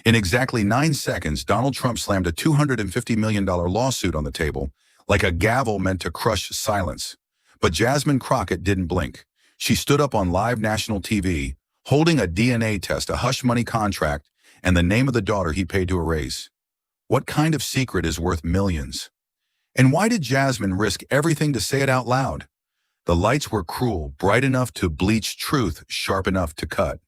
In exactly 9 seconds, Donald Trump slammed a $250 million lawsuit on the table, like a gavel meant to crush silence. But Jasmine Crockett didn't blink. She stood up on live national TV, holding a DNA test, a hush money contract, and the name of the daughter he paid to erase. What kind of secret is worth millions? And why did Jasmine risk everything to say it out loud? The lights were cruel, bright enough to bleach truth, sharp enough to cut.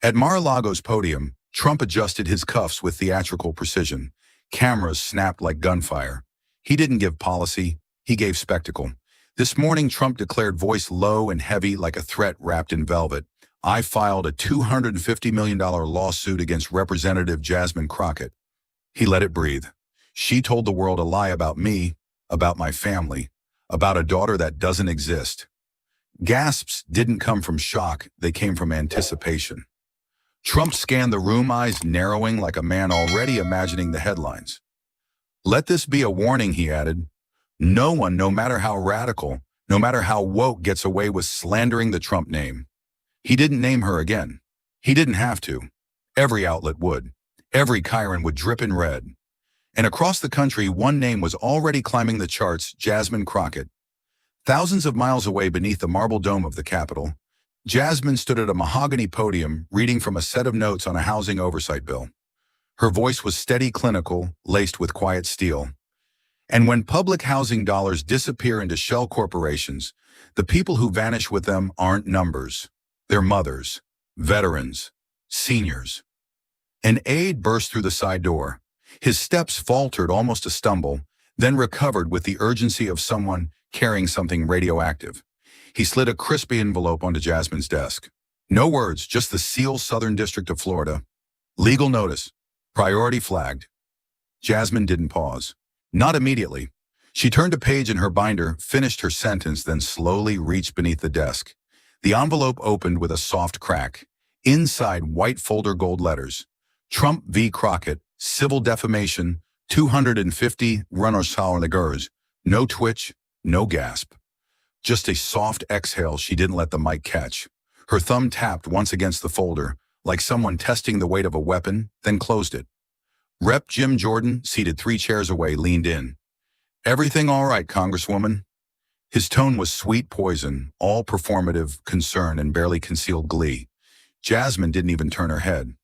At Mar-a-Lago's podium, Trump adjusted his cuffs with theatrical precision. Cameras snapped like gunfire. He didn't give policy, he gave spectacle. This morning, Trump declared, voice low and heavy like a threat wrapped in velvet, "I filed a $250 million lawsuit against Representative Jasmine Crockett." He let it breathe. She told the world a lie about me, about my family, about a daughter that doesn't exist. Gasps didn't come from shock, they came from anticipation. Trump scanned the room, eyes narrowing like a man already imagining the headlines. "Let this be a warning," he added. "No one, no matter how radical, no matter how woke, gets away with slandering the Trump name." He didn't name her again. He didn't have to. Every outlet would. Every Chiron would drip in red. And across the country, one name was already climbing the charts: Jasmine Crockett. Thousands of miles away beneath the marble dome of the Capitol, Jasmine stood at a mahogany podium, reading from a set of notes on a housing oversight bill. Her voice was steady, clinical, laced with quiet steel. And when public housing dollars disappear into shell corporations, the people who vanish with them aren't numbers. They're mothers, veterans, seniors. An aide burst through the side door. His steps faltered, almost a stumble, then recovered with the urgency of someone carrying something radioactive. He slid a crispy envelope onto Jasmine's desk. No words, just the seal, Southern District of Florida. Legal notice. Priority flagged. Jasmine didn't pause. Not immediately. She turned a page in her binder, finished her sentence, then slowly reached beneath the desk. The envelope opened with a soft crack. Inside, white folder gold letters. Trump v. Crockett, civil defamation, 250 runners. No twitch, no gasp. Just a soft exhale she didn't let the mic catch. Her thumb tapped once against the folder, like someone testing the weight of a weapon, then closed it. Rep. Jim Jordan, seated 3 chairs away, leaned in. "Everything all right, Congresswoman?" His tone was sweet poison, all performative concern and barely concealed glee. Jasmine didn't even turn her head.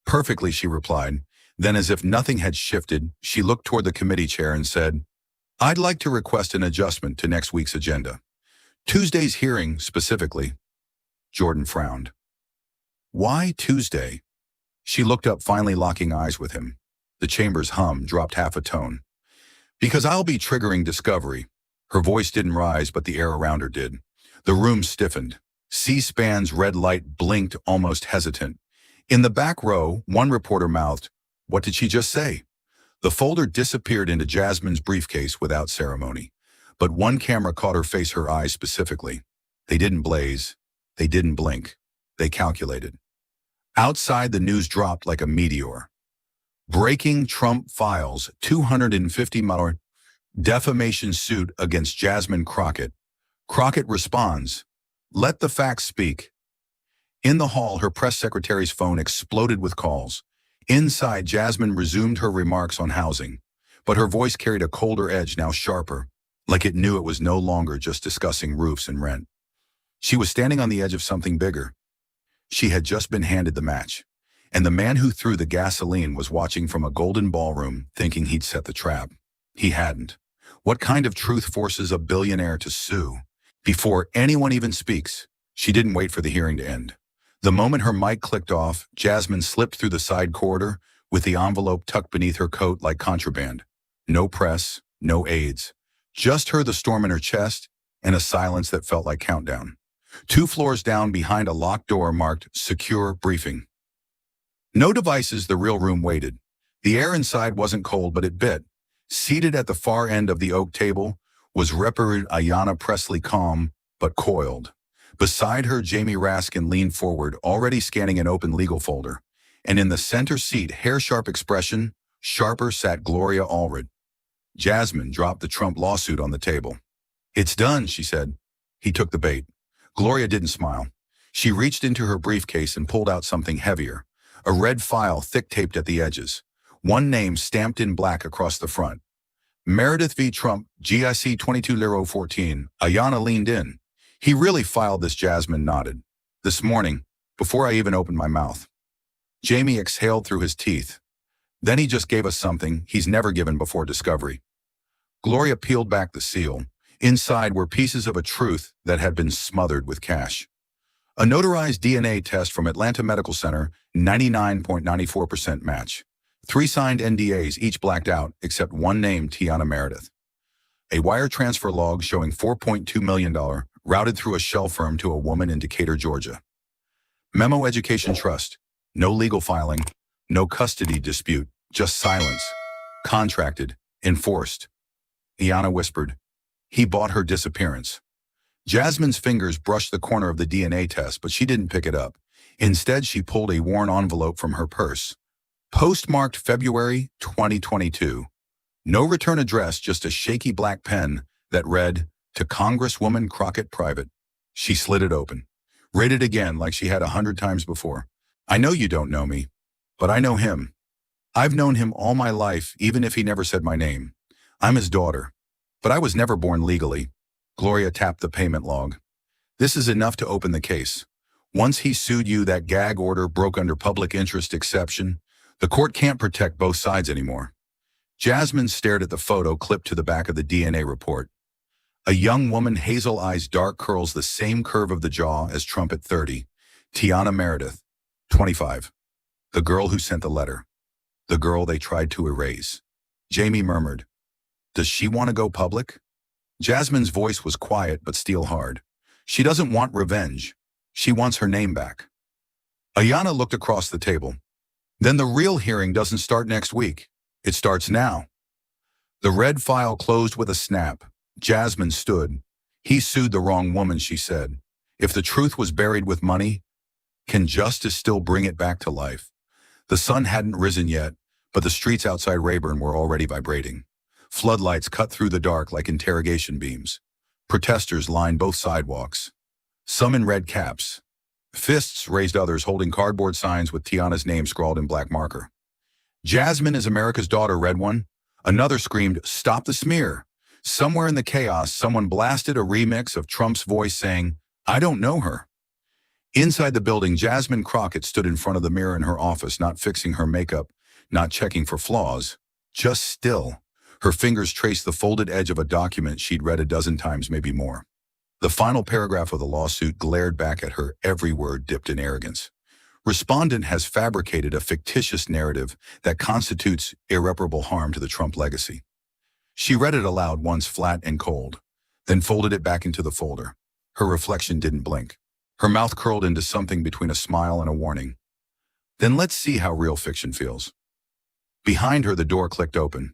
"Perfectly," she replied. Then, as if nothing had shifted, she looked toward the committee chair and said, "I'd like to request an adjustment to next week's agenda. Tuesday's hearing, specifically." Jordan frowned. "Why Tuesday?" She looked up, finally locking eyes with him. The chamber's hum dropped half a tone. "Because I'll be triggering discovery." Her voice didn't rise, but the air around her did. The room stiffened. C-SPAN's red light blinked, almost hesitant. In the back row, one reporter mouthed, "What did she just say?" The folder disappeared into Jasmine's briefcase without ceremony. But one camera caught her face, her eyes specifically. They didn't blaze. They didn't blink. They calculated. Outside, the news dropped like a meteor. Breaking: Trump files $250 million defamation suit against Jasmine Crockett. Crockett responds, "Let the facts speak." In the hall, her press secretary's phone exploded with calls. Inside, Jasmine resumed her remarks on housing, but her voice carried a colder edge, now sharper, like it knew it was no longer just discussing roofs and rent. She was standing on the edge of something bigger. She had just been handed the match, and the man who threw the gasoline was watching from a golden ballroom, thinking he'd set the trap. He hadn't. What kind of truth forces a billionaire to sue? Before anyone even speaks, she didn't wait for the hearing to end. The moment her mic clicked off, Jasmine slipped through the side corridor with the envelope tucked beneath her coat like contraband. No press, no aides. Just her, the storm in her chest, and a silence that felt like countdown. 2 floors down, behind a locked door marked "Secure Briefing." No devices, the real room waited. The air inside wasn't cold, but it bit. Seated at the far end of the oak table was Representative Ayanna Pressley, calm but coiled. Beside her, Jamie Raskin leaned forward, already scanning an open legal folder. And in the center seat, hair-sharp expression, sharper, sat Gloria Allred. Jasmine dropped the Trump lawsuit on the table. "It's done," she said. He took the bait. Gloria didn't smile. She reached into her briefcase and pulled out something heavier. A red file thick-taped at the edges. One name stamped in black across the front. Meredith v. Trump, GIC 22-014. Ayanna leaned in. He really filed this, Jasmine nodded. This morning, before I even opened my mouth. Jamie exhaled through his teeth. Then he just gave us something he's never given before discovery. Gloria peeled back the seal. Inside were pieces of a truth that had been smothered with cash. A notarized DNA test from Atlanta Medical Center, 99.94% match. 3 signed NDAs, each blacked out, except one named Tiana Meredith. A wire transfer log showing $4.2 million routed through a shell firm to a woman in Decatur, Georgia. Memo Education Trust. No legal filing, no custody dispute, just silence. Contracted, enforced. Ayanna whispered. He bought her disappearance. Jasmine's fingers brushed the corner of the DNA test, but she didn't pick it up. Instead, she pulled a worn envelope from her purse. Postmarked February 2022. No return address, just a shaky black pen that read, "To Congresswoman Crockett Private." She slid it open. Read it again like she had 100 times before. I know you don't know me, but I know him. I've known him all my life, even if he never said my name. I'm his daughter, but I was never born legally. Gloria tapped the payment log. This is enough to open the case. Once he sued you, that gag order broke under public interest exception. The court can't protect both sides anymore. Jasmine stared at the photo clipped to the back of the DNA report. A young woman, hazel eyes, dark curls, the same curve of the jaw as Trump at 30. Tiana Meredith, 25. The girl who sent the letter. The girl they tried to erase. Jamie murmured, "Does she want to go public?" Jasmine's voice was quiet but steel hard. She doesn't want revenge. She wants her name back. Ayanna looked across the table. Then the real hearing doesn't start next week. It starts now. The red file closed with a snap. Jasmine stood. He sued the wrong woman, she said. If the truth was buried with money, can justice still bring it back to life? The sun hadn't risen yet, but the streets outside Rayburn were already vibrating. Floodlights cut through the dark like interrogation beams. Protesters lined both sidewalks. Some in red caps. Fists raised, others holding cardboard signs with Tiana's name scrawled in black marker. "Jasmine is America's daughter," read one. Another screamed, "Stop the smear." Somewhere in the chaos, someone blasted a remix of Trump's voice saying, "I don't know her." Inside the building, Jasmine Crockett stood in front of the mirror in her office, not fixing her makeup, not checking for flaws, just still. Her fingers traced the folded edge of a document she'd read a dozen times, maybe more. The final paragraph of the lawsuit glared back at her, every word dipped in arrogance. Respondent has fabricated a fictitious narrative that constitutes irreparable harm to the Trump legacy. She read it aloud once, flat and cold, then folded it back into the folder. Her reflection didn't blink. Her mouth curled into something between a smile and a warning. Then let's see how real fiction feels. Behind her, the door clicked open.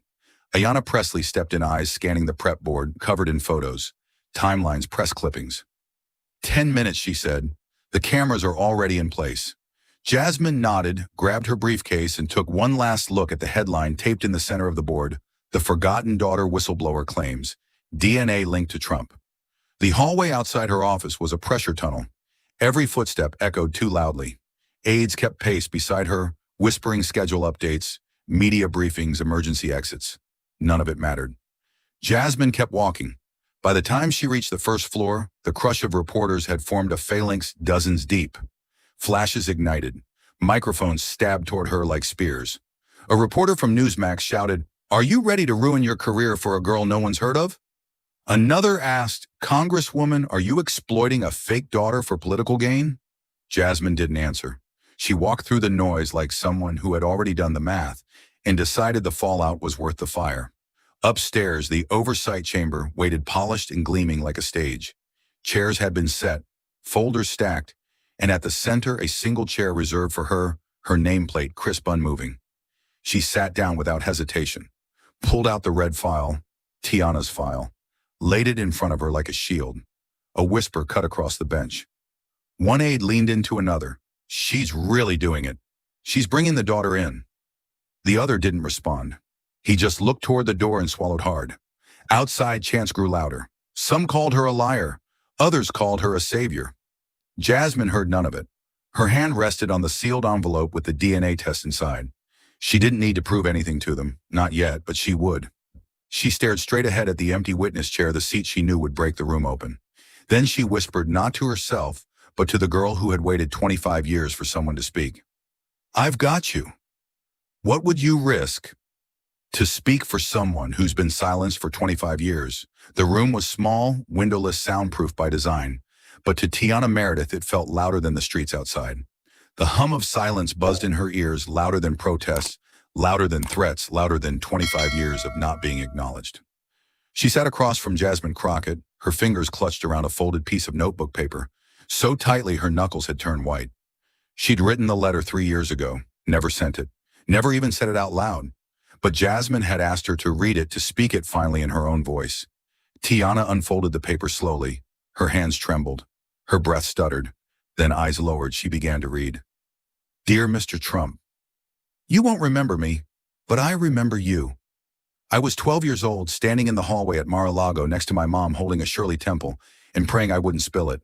Ayanna Pressley stepped in, eyes scanning the prep board covered in photos, timelines, press clippings. 10 minutes, she said. The cameras are already in place. Jasmine nodded, grabbed her briefcase, and took one last look at the headline taped in the center of the board. The Forgotten Daughter Whistleblower Claims. DNA linked to Trump. The hallway outside her office was a pressure tunnel. Every footstep echoed too loudly. Aides kept pace beside her, whispering schedule updates, media briefings, emergency exits. None of it mattered. Jasmine kept walking. By the time she reached the first floor, the crush of reporters had formed a phalanx dozens deep. Flashes ignited. Microphones stabbed toward her like spears. A reporter from Newsmax shouted, "Are you ready to ruin your career for a girl no one's heard of?" Another asked, "Congresswoman, are you exploiting a fake daughter for political gain?" Jasmine didn't answer. She walked through the noise like someone who had already done the math and decided the fallout was worth the fire. Upstairs, the oversight chamber waited, polished and gleaming like a stage. Chairs had been set, folders stacked, and at the center, a single chair reserved for her, her nameplate crisp, unmoving. She sat down without hesitation, pulled out the red file, Tiana's file, laid it in front of her like a shield. A whisper cut across the bench. One aide leaned into another. "She's really doing it. She's bringing the daughter in." The other didn't respond. He just looked toward the door and swallowed hard. Outside, chants grew louder. Some called her a liar. Others called her a savior. Jasmine heard none of it. Her hand rested on the sealed envelope with the DNA test inside. She didn't need to prove anything to them, not yet, but she would. She stared straight ahead at the empty witness chair, the seat she knew would break the room open. Then she whispered not to herself, but to the girl who had waited 25 years for someone to speak. "I've got you. What would you risk to speak for someone who's been silenced for 25 years?" The room was small, windowless, soundproof by design, but to Tiana Meredith it felt louder than the streets outside. The hum of silence buzzed in her ears, louder than protests, louder than threats, louder than 25 years of not being acknowledged. She sat across from Jasmine Crockett, her fingers clutched around a folded piece of notebook paper, so tightly her knuckles had turned white. She'd written the letter 3 years ago, never sent it, never even said it out loud. But Jasmine had asked her to read it, to speak it finally in her own voice. Tiana unfolded the paper slowly. Her hands trembled. Her breath stuttered. Then, eyes lowered, she began to read. "Dear Mr. Trump, you won't remember me, but I remember you. I was 12 years old, standing in the hallway at Mar-a-Lago next to my mom holding a Shirley Temple and praying I wouldn't spill it.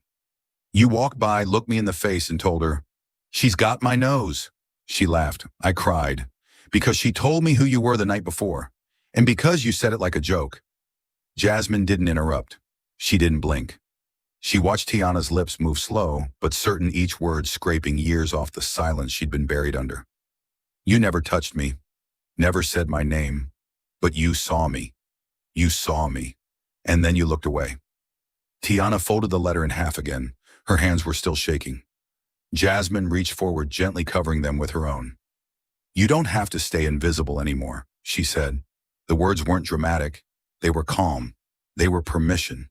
You walked by, looked me in the face and told her, 'She's got my nose.' She laughed. I cried. Because she told me who you were the night before, and because you said it like a joke." Jasmine didn't interrupt. She didn't blink. She watched Tiana's lips move slow, but certain, each word scraping years off the silence she'd been buried under. "You never touched me, never said my name, but you saw me. You saw me. And then you looked away." Tiana folded the letter in half again. Her hands were still shaking. Jasmine reached forward, gently covering them with her own. "You don't have to stay invisible anymore," she said. The words weren't dramatic. They were calm. They were permission.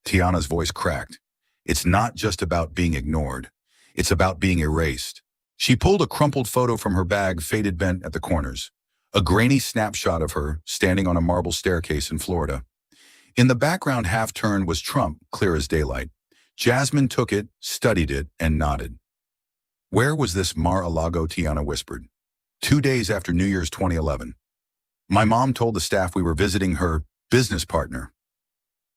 Tiana's voice cracked. "It's not just about being ignored. It's about being erased." She pulled a crumpled photo from her bag, faded, bent at the corners. A grainy snapshot of her, standing on a marble staircase in Florida. In the background, half-turned, was Trump, clear as daylight. Jasmine took it, studied it, and nodded. "Where was this Mar-a-Lago?" Tiana whispered. 2 days after New Year's 2011. My mom told the staff we were visiting her business partner.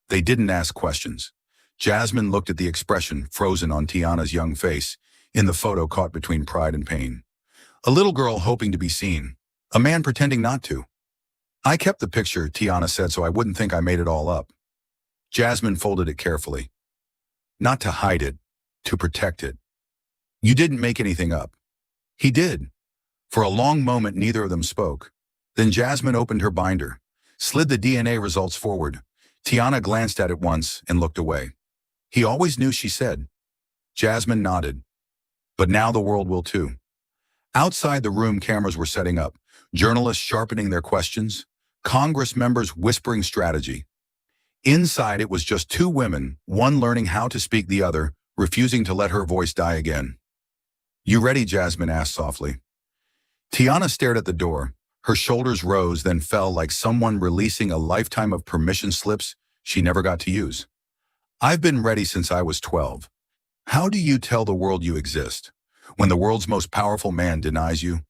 They didn't ask questions. Jasmine looked at the expression frozen on Tiana's young face, in the photo caught between pride and pain. A little girl hoping to be seen. A man pretending not to. "I kept the picture," Tiana said, "so I wouldn't think I made it all up." Jasmine folded it carefully. "Not to hide it, to protect it." "You didn't make anything up." "He did." For a long moment, neither of them spoke. Then Jasmine opened her binder, slid the DNA results forward. Tiana glanced at it once and looked away. "He always knew," she said. Jasmine nodded. "But now the world will too." Outside the room, cameras were setting up, journalists sharpening their questions, Congress members whispering strategy. Inside, it was just two women, one learning how to speak, the other refusing to let her voice die again. "You ready?" Jasmine asked softly. Tiana stared at the door. Her shoulders rose, then fell, like someone releasing a lifetime of permission slips she never got to use. "I've been ready since I was 12. How do you tell the world you exist when the world's most powerful man denies you?"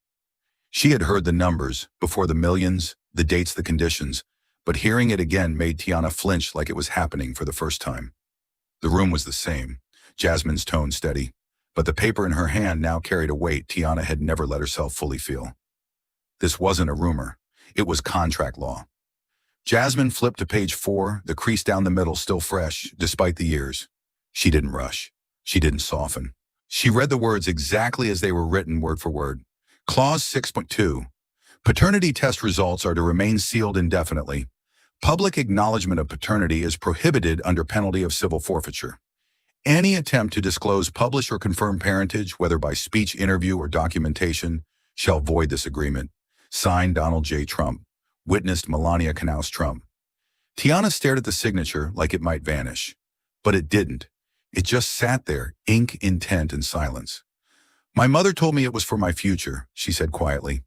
She had heard the numbers, before the millions, the dates, the conditions, but hearing it again made Tiana flinch, like it was happening for the first time. The room was the same, Jasmine's tone steady, but the paper in her hand now carried a weight Tiana had never let herself fully feel. This wasn't a rumor. It was contract law. Jasmine flipped to page 4, the crease down the middle still fresh, despite the years. She didn't rush. She didn't soften. She read the words exactly as they were written, word for word. Clause 6.2. Paternity test results are to remain sealed indefinitely. Public acknowledgement of paternity is prohibited under penalty of civil forfeiture. Any attempt to disclose, publish, or confirm parentage, whether by speech, interview, or documentation, shall void this agreement. Signed, Donald J. Trump. Witnessed, Melania Knauss Trump. Tiana stared at the signature like it might vanish. But it didn't. It just sat there, ink, intent, and silence. "My mother told me it was for my future," she said quietly.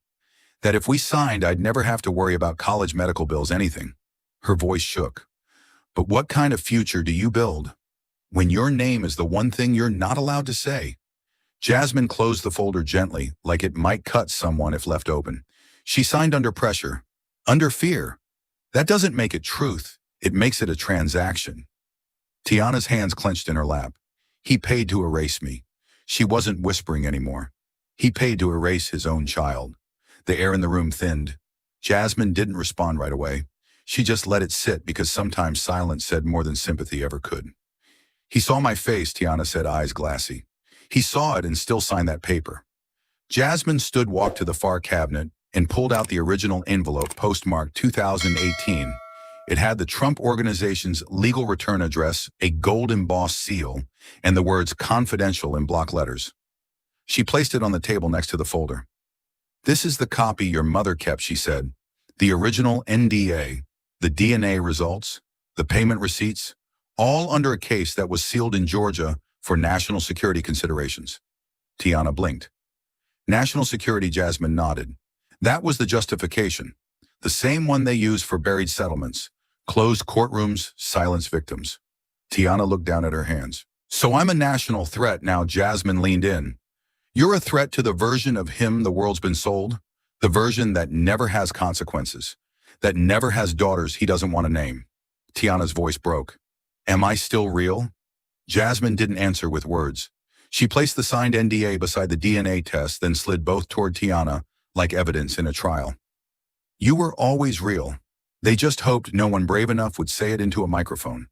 "That if we signed, I'd never have to worry about college, medical bills, anything." Her voice shook. "But what kind of future do you build when your name is the one thing you're not allowed to say?" Jasmine closed the folder gently, like it might cut someone if left open. She signed under pressure, under fear. That doesn't make it truth. It makes it a transaction. Tiana's hands clenched in her lap. "He paid to erase me." She wasn't whispering anymore. He paid to erase his own child. The air in the room thinned. Jasmine didn't respond right away. She just let it sit because sometimes silence said more than sympathy ever could. He saw my face, Tiana said, eyes glassy. He saw it and still signed that paper. Jasmine walked to the far cabinet and pulled out the original envelope postmarked 2018. It had the Trump Organization's legal return address, a gold embossed seal, and the words confidential in block letters. She placed it on the table next to the folder. This is the copy your mother kept, she said. The original NDA, the DNA results, the payment receipts, all under a case that was sealed in Georgia for national security considerations. Tiana blinked. National security, Jasmine nodded. That was the justification. The same one they use for buried settlements. Closed courtrooms, silence victims. Tiana looked down at her hands. So I'm a national threat now, Jasmine leaned in. You're a threat to the version of him the world's been sold, the version that never has consequences, that never has daughters he doesn't want to name. Tiana's voice broke. Am I still real? Jasmine didn't answer with words. She placed the signed NDA beside the DNA test, then slid both toward Tiana like evidence in a trial. You were always real. They just hoped no one brave enough would say it into a microphone.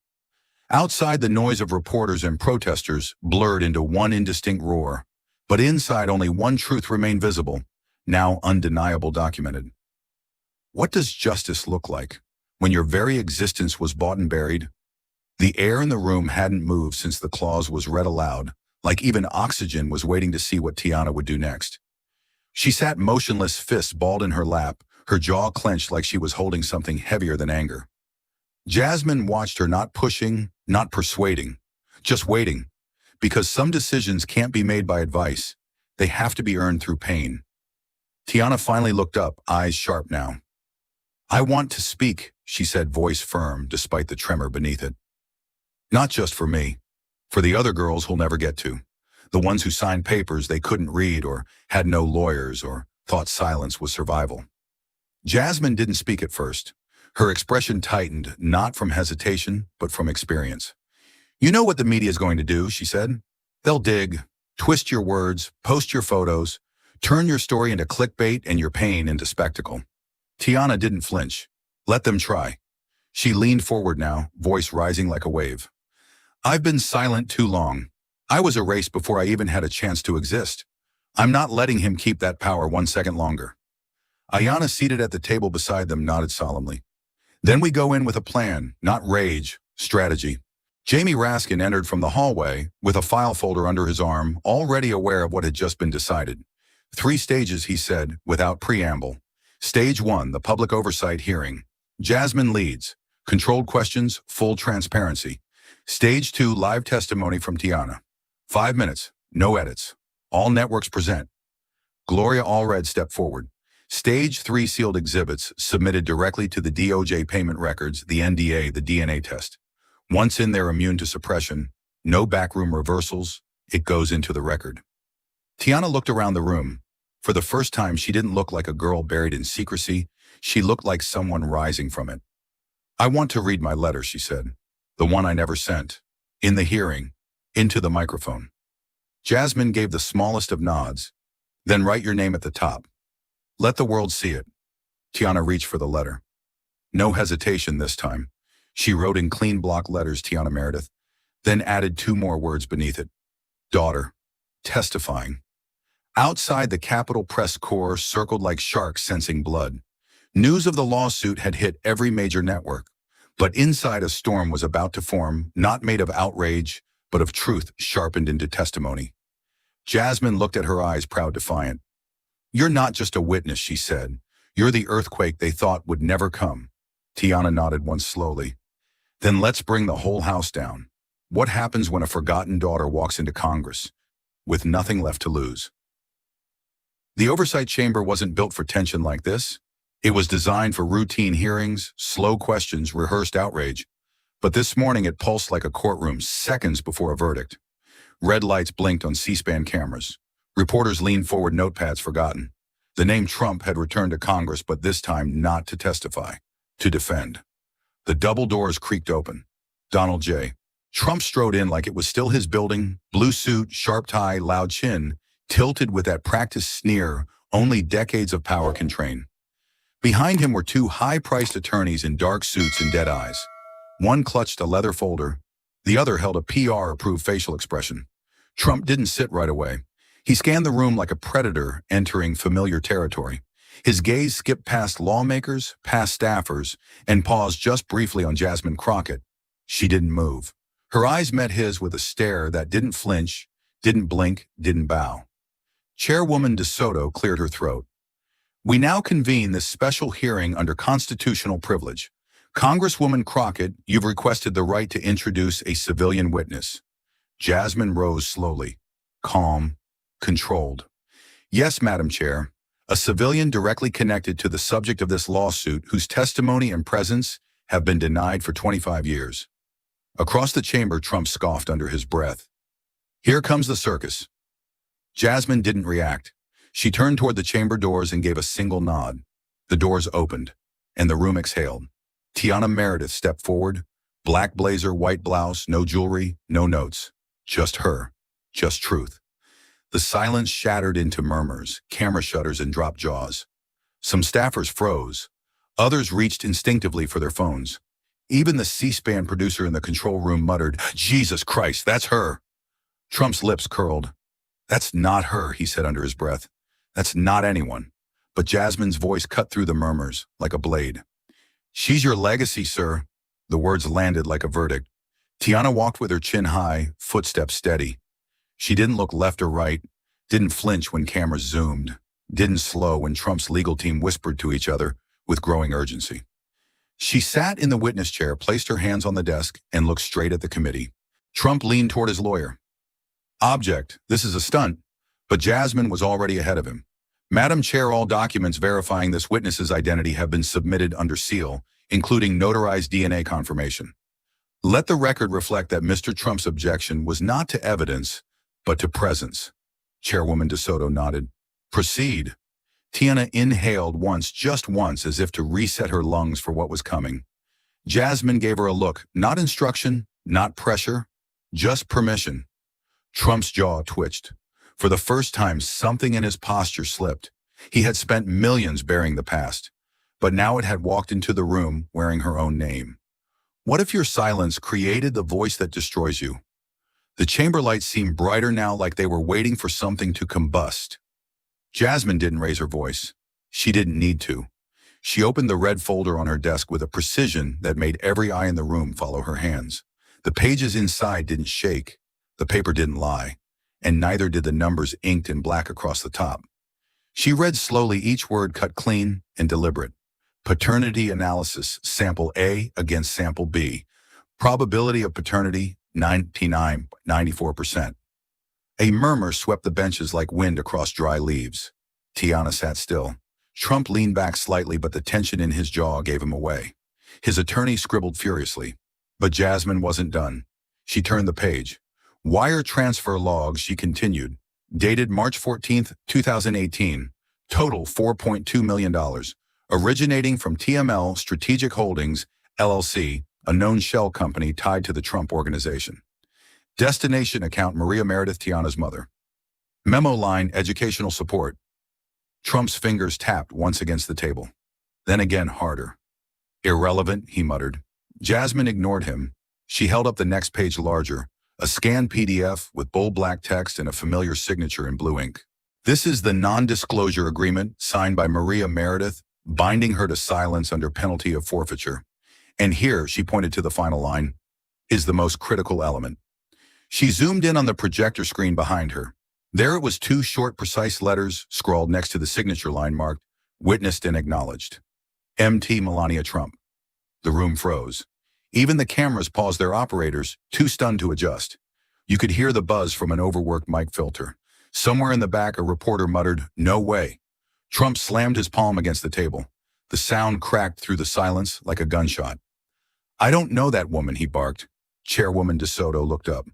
Outside, the noise of reporters and protesters blurred into one indistinct roar. But inside, only one truth remained visible, now undeniable, documented. What does justice look like when your very existence was bought and buried? The air in the room hadn't moved since the clause was read aloud, like even oxygen was waiting to see what Tiana would do next. She sat motionless, fists balled in her lap, her jaw clenched like she was holding something heavier than anger. Jasmine watched her, not pushing, not persuading, just waiting. Because some decisions can't be made by advice. They have to be earned through pain. Tiana finally looked up, eyes sharp now. I want to speak, she said, voice firm despite the tremor beneath it. Not just for me. For the other girls who'll never get to. The ones who signed papers they couldn't read or had no lawyers or thought silence was survival. Jasmine didn't speak at first. Her expression tightened, not from hesitation, but from experience. You know what the media is going to do, she said. They'll dig, twist your words, post your photos, turn your story into clickbait and your pain into spectacle. Tiana didn't flinch. Let them try. She leaned forward now, voice rising like a wave. I've been silent too long. I was erased before I even had a chance to exist. I'm not letting him keep that power 1 second longer. Ayana, seated at the table beside them, nodded solemnly. Then we go in with a plan, not rage, strategy. Jamie Raskin entered from the hallway with a file folder under his arm, already aware of what had just been decided. 3 stages, he said, without preamble. Stage 1, the public oversight hearing. Jasmine leads. Controlled questions, full transparency. Stage 2, live testimony from Tiana. 5 minutes, no edits. All networks present. Gloria Allred stepped forward. Stage 3, sealed exhibits submitted directly to the DOJ payment records, the NDA, the DNA test. Once in, they're immune to suppression. No backroom reversals. It goes into the record. Tiana looked around the room. For the first time, she didn't look like a girl buried in secrecy. She looked like someone rising from it. I want to read my letter, she said. The one I never sent. In the hearing. Into the microphone. Jasmine gave the smallest of nods. Then write your name at the top. Let the world see it. Tiana reached for the letter. No hesitation this time. She wrote in clean block letters, Tiana Meredith, then added 2 more words beneath it. Daughter. Testifying. Outside, the Capitol press corps circled like sharks sensing blood. News of the lawsuit had hit every major network. But inside, a storm was about to form, not made of outrage, but of truth sharpened into testimony. Jasmine looked at her eyes, proud, defiant. You're not just a witness, she said. You're the earthquake they thought would never come. Tiana nodded once slowly. Then let's bring the whole house down. What happens when a forgotten daughter walks into Congress with nothing left to lose? The oversight chamber wasn't built for tension like this. It was designed for routine hearings, slow questions, rehearsed outrage. But this morning it pulsed like a courtroom seconds before a verdict. Red lights blinked on C-SPAN cameras. Reporters leaned forward, notepads forgotten. The name Trump had returned to Congress, but this time not to testify, to defend. The double doors creaked open. Donald J. Trump strode in like it was still his building, blue suit, sharp tie, loud chin, tilted with that practiced sneer only decades of power can train. Behind him were two high-priced attorneys in dark suits and dead eyes. One clutched a leather folder, the other held a PR-approved facial expression. Trump didn't sit right away. He scanned the room like a predator entering familiar territory. His gaze skipped past lawmakers, past staffers, and paused just briefly on Jasmine Crockett. She didn't move. Her eyes met his with a stare that didn't flinch, didn't blink, didn't bow. Chairwoman DeSoto cleared her throat. We now convene this special hearing under constitutional privilege. Congresswoman Crockett, you've requested the right to introduce a civilian witness. Jasmine rose slowly, calm, controlled. Yes, Madam Chair, a civilian directly connected to the subject of this lawsuit whose testimony and presence have been denied for 25 years. Across the chamber, Trump scoffed under his breath. Here comes the circus. Jasmine didn't react. She turned toward the chamber doors and gave a single nod. The doors opened, and the room exhaled. Tiana Meredith stepped forward, black blazer, white blouse, no jewelry, no notes. Just her, just truth. The silence shattered into murmurs, camera shutters, and dropped jaws. Some staffers froze. Others reached instinctively for their phones. Even the C-SPAN producer in the control room muttered, Jesus Christ, that's her. Trump's lips curled. That's not her, he said under his breath. That's not anyone. But Jasmine's voice cut through the murmurs like a blade. She's your legacy, sir. The words landed like a verdict. Tiana walked with her chin high, footsteps steady. She didn't look left or right, didn't flinch when cameras zoomed, didn't slow when Trump's legal team whispered to each other with growing urgency. She sat in the witness chair, placed her hands on the desk, and looked straight at the committee. Trump leaned toward his lawyer. Object, this is a stunt. But Jasmine was already ahead of him. Madam Chair, all documents verifying this witness's identity have been submitted under seal, including notarized DNA confirmation. Let the record reflect that Mr. Trump's objection was not to evidence, but to presence. Chairwoman DeSoto nodded. Proceed. Tiana inhaled once, just once, as if to reset her lungs for what was coming. Jasmine gave her a look, not instruction, not pressure, just permission. Trump's jaw twitched. For the first time, something in his posture slipped. He had spent millions bearing the past, but now it had walked into the room wearing her own name. What if your silence created the voice that destroys you? The chamber lights seemed brighter now, like they were waiting for something to combust. Jasmine didn't raise her voice. She didn't need to. She opened the red folder on her desk with a precision that made every eye in the room follow her hands. The pages inside didn't shake. The paper didn't lie. And neither did the numbers inked in black across the top. She read slowly, each word cut clean and deliberate. Paternity analysis, sample A against sample B. Probability of paternity, 94%. A murmur swept the benches like wind across dry leaves. Tiana sat still. Trump leaned back slightly, but the tension in his jaw gave him away. His attorney scribbled furiously. But Jasmine wasn't done. She turned the page. Wire transfer logs, she continued. Dated March 14, 2018. Total $4.2 million. Originating from TML Strategic Holdings, LLC, a known shell company tied to the Trump organization. Destination account Maria Meredith, Tiana's mother. Memo line, educational support. Trump's fingers tapped once against the table. Then again harder. Irrelevant, he muttered. Jasmine ignored him. She held up the next page larger. A scanned PDF with bold black text and a familiar signature in blue ink. This is the non-disclosure agreement signed by Maria Meredith, binding her to silence under penalty of forfeiture. And here, she pointed to the final line, is the most critical element. She zoomed in on the projector screen behind her. There it was, two short, precise letters scrawled next to the signature line marked, witnessed and acknowledged. M.T. Melania Trump. The room froze. Even the cameras paused their operators, too stunned to adjust. You could hear the buzz from an overworked mic filter. Somewhere in the back, a reporter muttered, "No way." Trump slammed his palm against the table. The sound cracked through the silence like a gunshot. "I don't know that woman," he barked. Chairwoman DeSoto looked up.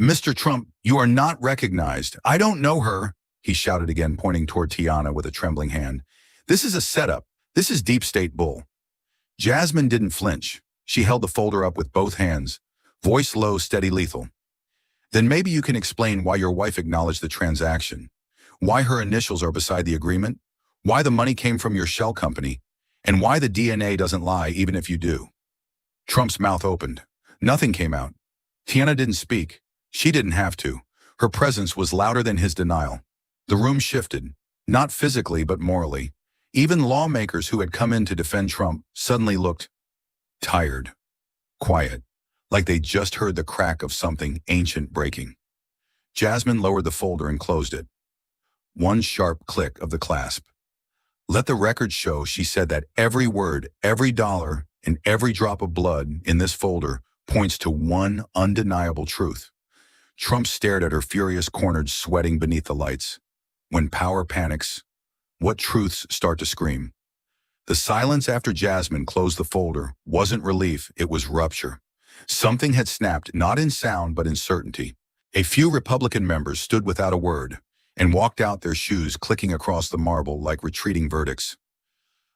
"Mr. Trump, you are not recognized. I don't know her," he shouted again, pointing toward Tiana with a trembling hand. "This is a setup. This is deep state bull." Jasmine didn't flinch. She held the folder up with both hands. Voice low, steady, lethal. Then maybe you can explain why your wife acknowledged the transaction, why her initials are beside the agreement, why the money came from your shell company, and why the DNA doesn't lie even if you do. Trump's mouth opened. Nothing came out. Tiana didn't speak. She didn't have to. Her presence was louder than his denial. The room shifted, not physically but morally. Even lawmakers who had come in to defend Trump suddenly looked tired, quiet, like they just heard the crack of something ancient breaking. Jasmine lowered the folder and closed it. One sharp click of the clasp. Let the record show she said that every word, every dollar, and every drop of blood in this folder points to one undeniable truth. Trump stared at her, furious, cornered, sweating beneath the lights. When power panics, what truths start to scream? The silence after Jasmine closed the folder wasn't relief, it was rupture. Something had snapped, not in sound but in certainty. A few Republican members stood without a word and walked out, their shoes clicking across the marble like retreating verdicts.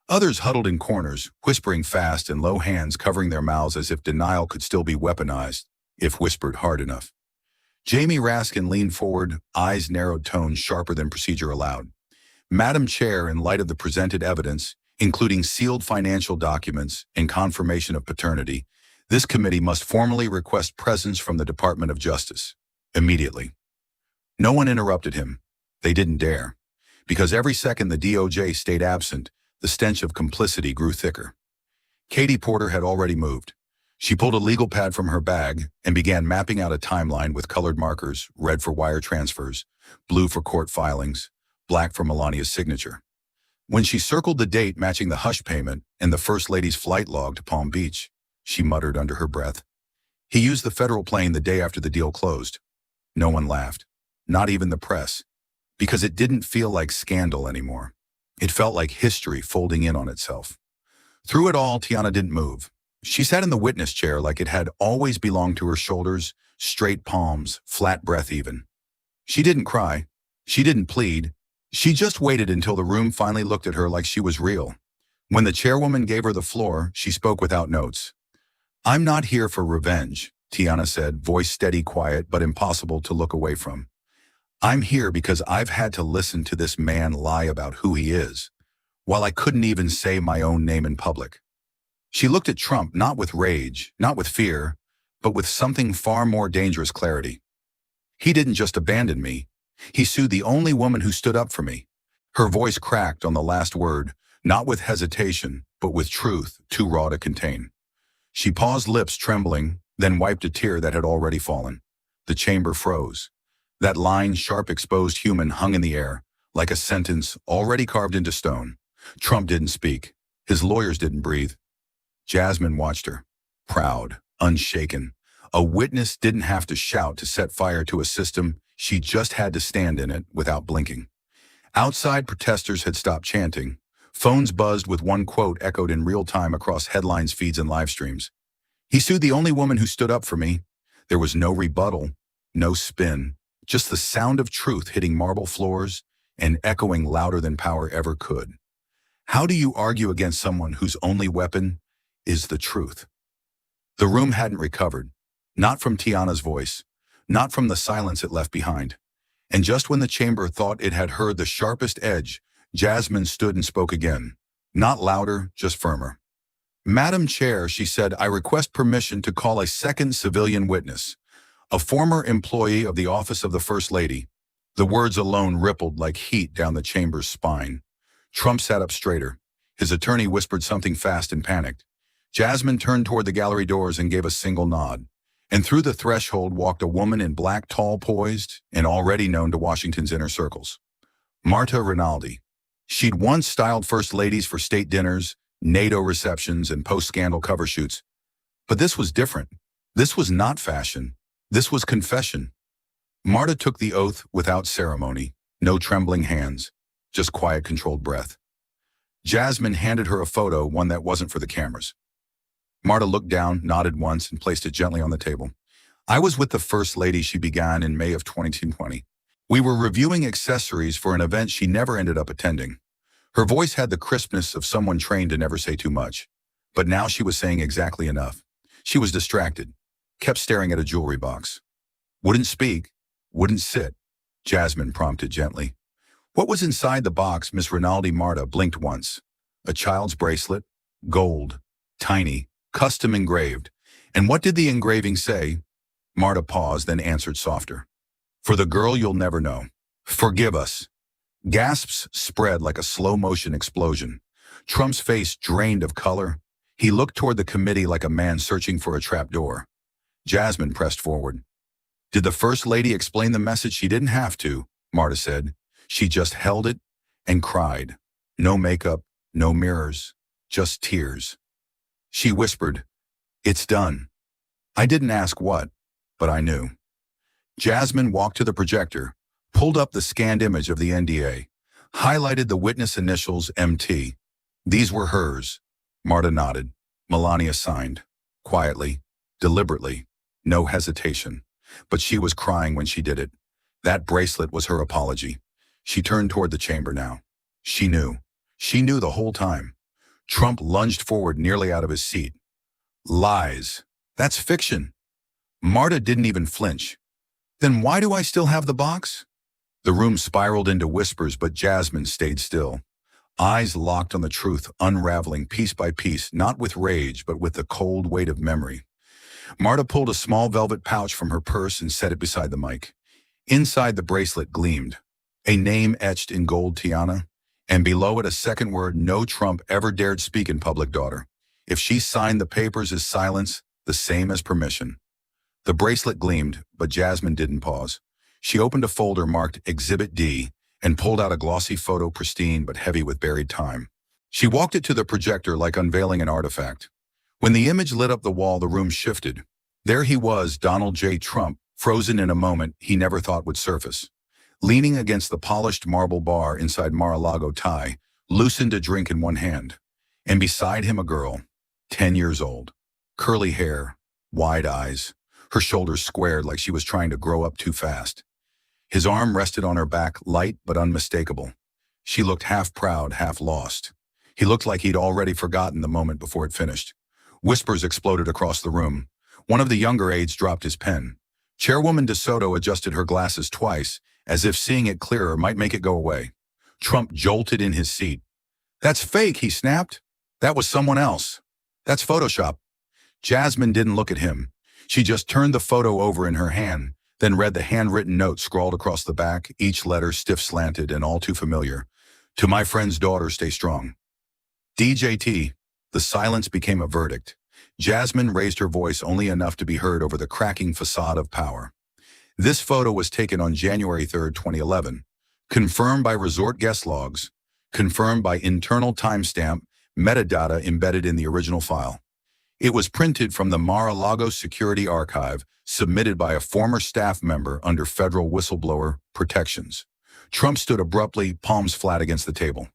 Others huddled in corners, whispering fast and low, hands covering their mouths as if denial could still be weaponized, if whispered hard enough. Jamie Raskin leaned forward, eyes narrowed, tones sharper than procedure allowed. Madam Chair, in light of the presented evidence, including sealed financial documents and confirmation of paternity, this committee must formally request presence from the Department of Justice. Immediately. No one interrupted him. They didn't dare. Because every second the DOJ stayed absent, the stench of complicity grew thicker. Katie Porter had already moved. She pulled a legal pad from her bag and began mapping out a timeline with colored markers, red for wire transfers, blue for court filings, black for Melania's signature. When she circled the date matching the hush payment and the First Lady's flight log to Palm Beach, she muttered under her breath. He used the federal plane the day after the deal closed. No one laughed, not even the press, because it didn't feel like scandal anymore. It felt like history folding in on itself. Through it all, Tiana didn't move. She sat in the witness chair like it had always belonged to her shoulders, straight palms, flat breath even. She didn't cry. She didn't plead. She just waited until the room finally looked at her like she was real. When the chairwoman gave her the floor, she spoke without notes. "I'm not here for revenge," Tiana said, voice steady, quiet, but impossible to look away from. "I'm here because I've had to listen to this man lie about who he is, while I couldn't even say my own name in public." She looked at Trump not with rage, not with fear, but with something far more dangerous clarity. He didn't just abandon me. He sued the only woman who stood up for me. Her voice cracked on the last word, not with hesitation, but with truth too raw to contain. She paused, lips trembling, then wiped a tear that had already fallen. The chamber froze. That line, sharp, exposed human, hung in the air, like a sentence already carved into stone. Trump didn't speak. His lawyers didn't breathe. Jasmine watched her, proud, unshaken. A witness didn't have to shout to set fire to a system. She just had to stand in it without blinking. Outside, protesters had stopped chanting. Phones buzzed with one quote echoed in real time across headlines, feeds, and live streams. "He sued the only woman who stood up for me." There was no rebuttal, no spin, just the sound of truth hitting marble floors and echoing louder than power ever could. How do you argue against someone whose only weapon is the truth? The room hadn't recovered, not from Tiana's voice, not from the silence it left behind. And just when the chamber thought it had heard the sharpest edge, Jasmine stood and spoke again. Not louder, just firmer. "Madam Chair," she said, "I request permission to call a second civilian witness, a former employee of the Office of the First Lady." The words alone rippled like heat down the chamber's spine. Trump sat up straighter. His attorney whispered something fast and panicked. Jasmine turned toward the gallery doors and gave a single nod. And through the threshold walked a woman in black, tall, poised, and already known to Washington's inner circles. Marta Rinaldi. She'd once styled first ladies for state dinners, NATO receptions, and post-scandal cover shoots. But this was different. This was not fashion. This was confession. Marta took the oath without ceremony, no trembling hands, just quiet, controlled breath. Jasmine handed her a photo, one that wasn't for the cameras. Marta looked down, nodded once, and placed it gently on the table. "I was with the First Lady," she began, "in May of 2020. We were reviewing accessories for an event she never ended up attending." Her voice had the crispness of someone trained to never say too much. But now she was saying exactly enough. She was distracted. kept staring at a jewelry box. Wouldn't speak, wouldn't sit, Jasmine prompted gently. What was inside the box? Miss Rinaldi Marta blinked once. A child's bracelet, gold, tiny, custom engraved. And what did the engraving say? Marta paused, then answered softer. For the girl you'll never know. Forgive us. Gasps spread like a slow-motion explosion. Trump's face drained of color. He looked toward the committee like a man searching for a trapdoor. Jasmine pressed forward. Did the First Lady explain the message? She didn't have to, Marta said. She just held it and cried. No makeup, no mirrors, just tears. She whispered, "It's done." I didn't ask what, but I knew. Jasmine walked to the projector, pulled up the scanned image of the NDA, highlighted the witness initials MT. These were hers. Marta nodded. Melania signed. Quietly, deliberately, no hesitation. But she was crying when she did it. That bracelet was her apology. She turned toward the chamber now. She knew. She knew the whole time. Trump lunged forward nearly out of his seat. Lies. That's fiction. Marta didn't even flinch. Then why do I still have the box? The room spiraled into whispers, but Jasmine stayed still. Eyes locked on the truth, unraveling piece by piece, not with rage, but with the cold weight of memory. Marta pulled a small velvet pouch from her purse and set it beside the mic. Inside the bracelet gleamed. A name etched in gold tiara, and below it a second word no Trump ever dared speak in public, daughter. If she signed the papers as silence, the same as permission. The bracelet gleamed, but Jasmine didn't pause. She opened a folder marked Exhibit D and pulled out a glossy photo, pristine but heavy with buried time. She walked it to the projector like unveiling an artifact. When the image lit up the wall, the room shifted. There he was, Donald J. Trump, frozen in a moment he never thought would surface. Leaning against the polished marble bar inside Mar-a-Lago Thai, loosened a drink in one hand. And beside him a girl, 10 years old. Curly hair, wide eyes, her shoulders squared like she was trying to grow up too fast. His arm rested on her back, light but unmistakable. She looked half proud, half lost. He looked like he'd already forgotten the moment before it finished. Whispers exploded across the room. One of the younger aides dropped his pen. Chairwoman DeSoto adjusted her glasses twice, as if seeing it clearer might make it go away. Trump jolted in his seat. That's fake, he snapped. That was someone else. That's Photoshop. Jasmine didn't look at him. She just turned the photo over in her hand, then read the handwritten note scrawled across the back, each letter stiff-slanted and all too familiar. To my friend's daughter, stay strong. DJT. The silence became a verdict. Jasmine raised her voice only enough to be heard over the cracking facade of power. This photo was taken on January 3, 2011. Confirmed by resort guest logs. Confirmed by internal timestamp, metadata embedded in the original file. It was printed from the Mar-a-Lago Security Archive, submitted by a former staff member under federal whistleblower protections. Trump stood abruptly, palms flat against the table.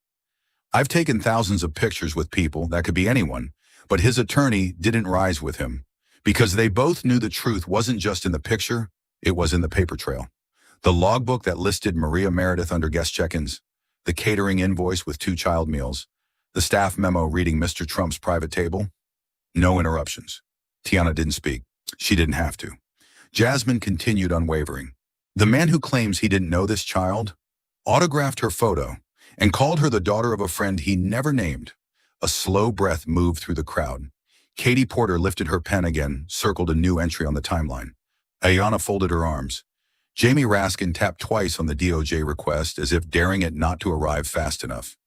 I've taken thousands of pictures with people, that could be anyone, but his attorney didn't rise with him, because they both knew the truth wasn't just in the picture, it was in the paper trail. The logbook that listed Maria Meredith under guest check-ins, the catering invoice with 2 child meals, the staff memo reading Mr. Trump's private table. No interruptions. Tiana didn't speak. She didn't have to. Jasmine continued unwavering. The man who claims he didn't know this child autographed her photo and called her the daughter of a friend he never named. A slow breath moved through the crowd. Katie Porter lifted her pen again, circled a new entry on the timeline. Ayana folded her arms. Jamie Raskin tapped twice on the DOJ request as if daring it not to arrive fast enough.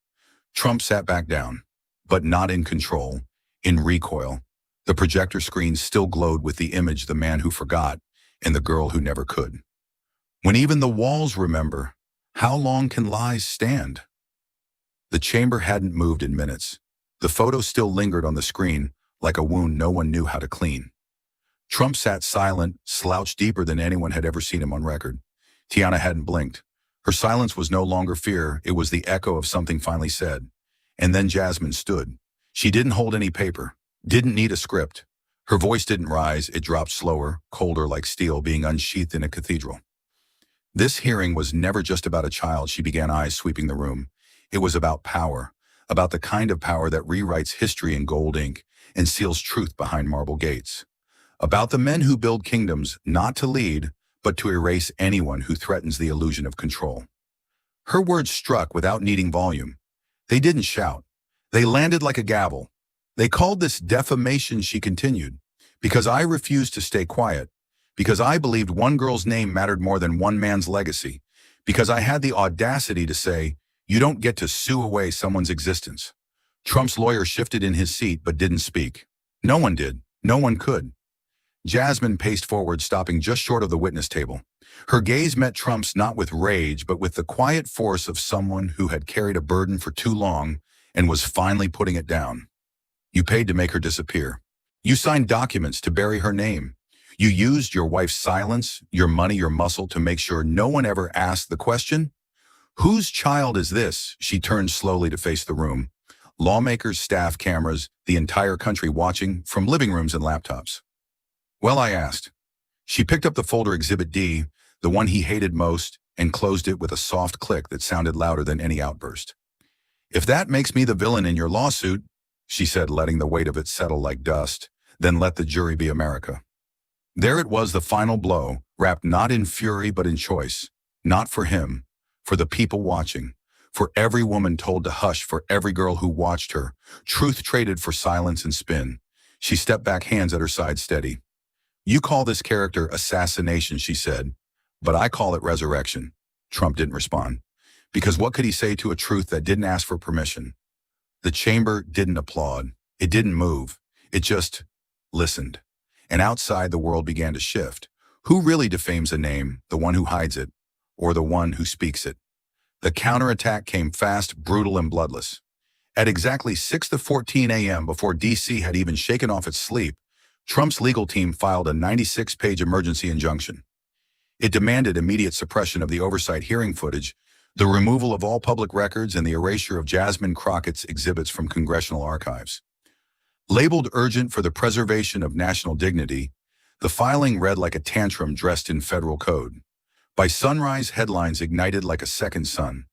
Trump sat back down, but not in control, in recoil. The projector screen still glowed with the image the man who forgot and the girl who never could. When even the walls remember, how long can lies stand? The chamber hadn't moved in minutes. The photo still lingered on the screen like a wound no one knew how to clean. Trump sat silent, slouched deeper than anyone had ever seen him on record. Tiana hadn't blinked. Her silence was no longer fear, it was the echo of something finally said. And then Jasmine stood. She didn't hold any paper, didn't need a script. Her voice didn't rise, it dropped slower, colder like steel being unsheathed in a cathedral. This hearing was never just about a child, she began, eyes sweeping the room. It was about power, about the kind of power that rewrites history in gold ink and seals truth behind marble gates. About the men who build kingdoms not to lead, but to erase anyone who threatens the illusion of control. Her words struck without needing volume. They didn't shout. They landed like a gavel. They called this defamation, she continued, because I refused to stay quiet, because I believed one girl's name mattered more than one man's legacy, because I had the audacity to say, you don't get to sue away someone's existence. Trump's lawyer shifted in his seat but didn't speak. No one did. No one could. Jasmine paced forward, stopping just short of the witness table. Her gaze met Trump's not with rage, but with the quiet force of someone who had carried a burden for too long and was finally putting it down. You paid to make her disappear. You signed documents to bury her name. You used your wife's silence, your money, your muscle to make sure no one ever asked the question, whose child is this? She turned slowly to face the room. Lawmakers, staff, cameras, the entire country watching from living rooms and laptops. Well, I asked. She picked up the folder Exhibit D, the one he hated most, and closed it with a soft click that sounded louder than any outburst. If that makes me the villain in your lawsuit, she said, letting the weight of it settle like dust, then let the jury be America. There it was, the final blow, wrapped not in fury but in choice. Not for him, for the people watching, for every woman told to hush, for every girl who watched her, truth traded for silence and spin. She stepped back, hands at her side steady. You call this character assassination, she said, but I call it resurrection. Trump didn't respond. Because what could he say to a truth that didn't ask for permission? The chamber didn't applaud. It didn't move. It just listened. And outside, the world began to shift. Who really defames a name, the one who hides it, or the one who speaks it? The counterattack came fast, brutal, and bloodless. At exactly 6:14 a.m., before D.C. had even shaken off its sleep, Trump's legal team filed a 96-page emergency injunction. It demanded immediate suppression of the oversight hearing footage, the removal of all public records, and the erasure of Jasmine Crockett's exhibits from congressional archives. Labeled urgent for the preservation of national dignity, the filing read like a tantrum dressed in federal code. By sunrise, headlines ignited like a second sun.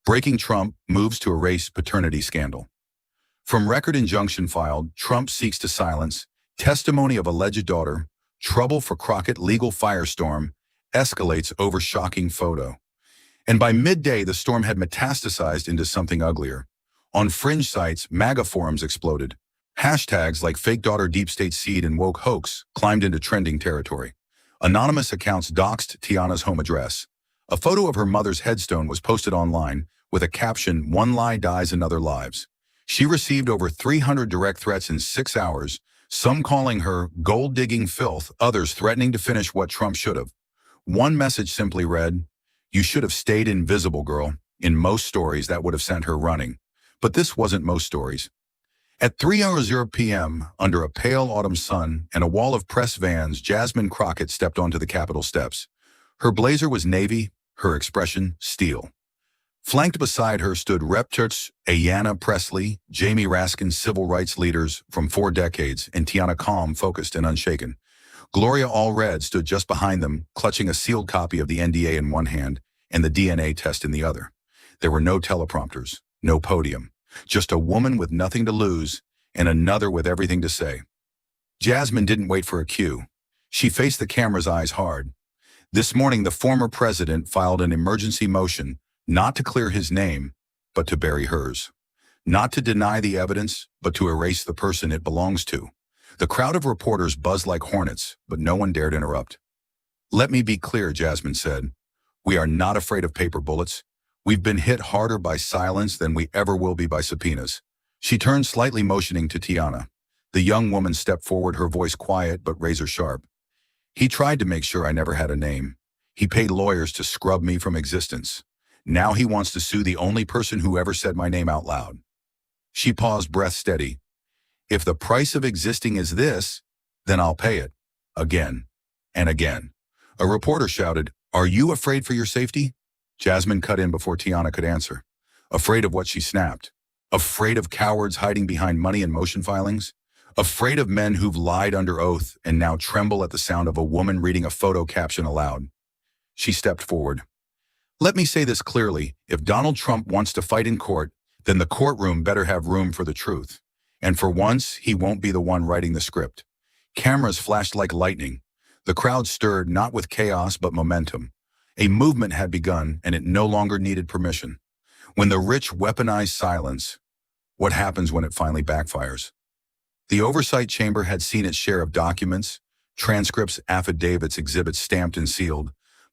Breaking Trump moves to erase paternity scandal. From record injunction filed, Trump seeks to silence testimony of alleged daughter, trouble for Crockett, legal firestorm, escalates over shocking photo. And by midday, the storm had metastasized into something uglier. On fringe sites, MAGA forums exploded. Hashtags like fake daughter, deep state seed, and woke hoax climbed into trending territory. Anonymous accounts doxed Tiana's home address. A photo of her mother's headstone was posted online with a caption, "One lie dies, another lives." She received over 300 direct threats in 6 hours, some calling her gold-digging filth, others threatening to finish what Trump should have. One message simply read, "You should have stayed invisible, girl." In most stories, that would have sent her running. But this wasn't most stories. At 3:00 p.m., under a pale autumn sun and a wall of press vans, Jasmine Crockett stepped onto the Capitol steps. Her blazer was navy, her expression steel. Flanked beside her stood Rep. Ayanna Pressley, Jamie Raskin, civil rights leaders from 4 decades, and Tiana, calm, focused, and unshaken. Gloria Allred stood just behind them, clutching a sealed copy of the NDA in one hand and the DNA test in the other. There were no teleprompters, no podium, just a woman with nothing to lose and another with everything to say. Jasmine didn't wait for a cue. She faced the camera's eyes hard. This morning, the former president filed an emergency motion not to clear his name, but to bury hers. Not to deny the evidence, but to erase the person it belongs to. The crowd of reporters buzzed like hornets, but no one dared interrupt. "Let me be clear," Jasmine said. "We are not afraid of paper bullets. We've been hit harder by silence than we ever will be by subpoenas." She turned slightly, motioning to Tiana. The young woman stepped forward, her voice quiet but razor sharp. "He tried to make sure I never had a name. He paid lawyers to scrub me from existence. Now he wants to sue the only person who ever said my name out loud." She paused, breath steady. "If the price of existing is this, then I'll pay it." Again and again. A reporter shouted, "Are you afraid for your safety?" Jasmine cut in before Tiana could answer. Afraid of what? She snapped. Afraid of cowards hiding behind money and motion filings? Afraid of men who've lied under oath and now tremble at the sound of a woman reading a photo caption aloud? She stepped forward. "Let me say this clearly. If Donald Trump wants to fight in court, then the courtroom better have room for the truth. And for once, he won't be the one writing the script. Cameras flashed like lightning. The crowd stirred not with chaos but momentum. A movement had begun, and it no longer needed permission. When the rich weaponized silence, what happens when it finally backfires? The oversight chamber had seen its share of documents, transcripts, affidavits, exhibits stamped and sealed,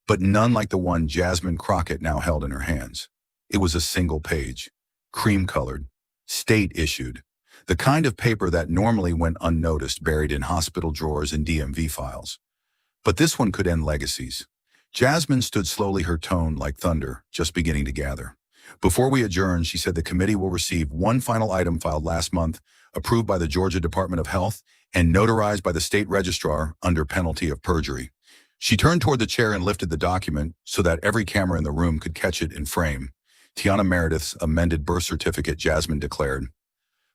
but none like the one Jasmine Crockett now held in her hands. It was a single page, cream-colored, state-issued, the kind of paper that normally went unnoticed, buried in hospital drawers and DMV files. But this one could end legacies. Jasmine stood slowly, her tone like thunder, just beginning to gather. Before we adjourn, she said the committee will receive one final item filed last month, approved by the Georgia Department of Health, and notarized by the state registrar under penalty of perjury. She turned toward the chair and lifted the document so that every camera in the room could catch it in frame. Tiana Meredith's amended birth certificate, Jasmine declared.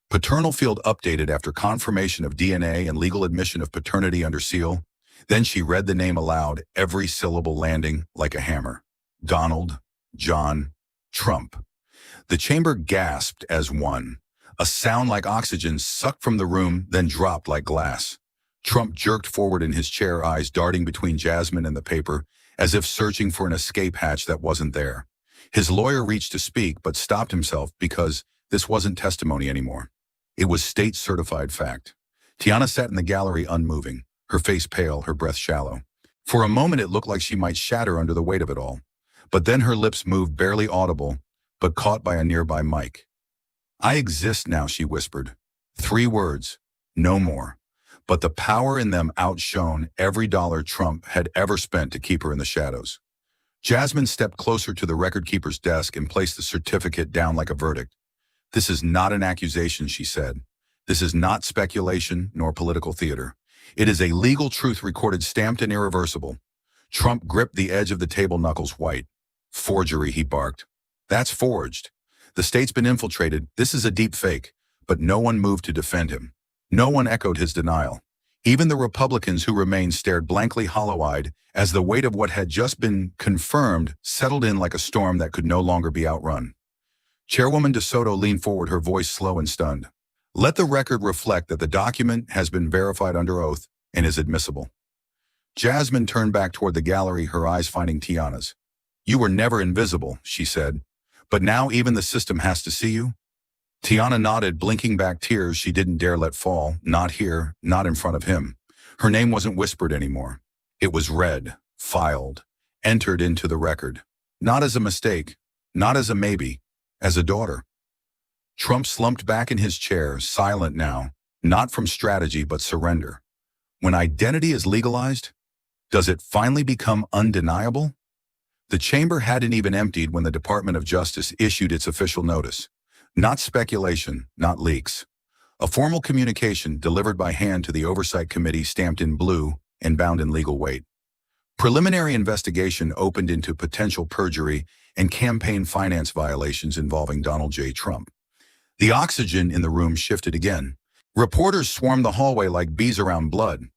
Paternal field updated after confirmation of DNA and legal admission of paternity under seal. Then she read the name aloud, every syllable landing like a hammer. Donald John Trump. The chamber gasped as one. A sound like oxygen sucked from the room, then dropped like glass. Trump jerked forward in his chair, eyes darting between Jasmine and the paper, as if searching for an escape hatch that wasn't there. His lawyer reached to speak, but stopped himself because this wasn't testimony anymore. It was state-certified fact. Tiana sat in the gallery unmoving, her face pale, her breath shallow. For a moment it looked like she might shatter under the weight of it all. But then her lips moved, barely audible, but caught by a nearby mic. "I exist now," she whispered. 3 words, no more. But the power in them outshone every dollar Trump had ever spent to keep her in the shadows. Jasmine stepped closer to the record keeper's desk and placed the certificate down like a verdict. "This is not an accusation," she said. "This is not speculation nor political theater. It is a legal truth recorded, stamped, and irreversible." Trump gripped the edge of the table, knuckles white. "Forgery," he barked. "That's forged. The state's been infiltrated. This is a deep fake." But no one moved to defend him. No one echoed his denial. Even the Republicans who remained stared blankly, hollow-eyed, as the weight of what had just been confirmed settled in like a storm that could no longer be outrun. Chairwoman DeSoto leaned forward, her voice slow and stunned. "Let the record reflect that the document has been verified under oath and is admissible." Jasmine turned back toward the gallery, her eyes finding Tiana's. "You were never invisible," she said. "But now even the system has to see you?" Tiana nodded, blinking back tears she didn't dare let fall. Not here, not in front of him. Her name wasn't whispered anymore. It was read, filed, entered into the record. Not as a mistake, not as a maybe, as a daughter. Trump slumped back in his chair, silent now, not from strategy but surrender. When identity is legalized, does it finally become undeniable? The chamber hadn't even emptied when the Department of Justice issued its official notice. Not speculation, not leaks. A formal communication delivered by hand to the Oversight Committee, stamped in blue and bound in legal weight. Preliminary investigation opened into potential perjury and campaign finance violations involving Donald J. Trump. The oxygen in the room shifted again. Reporters swarmed the hallway like bees around blood.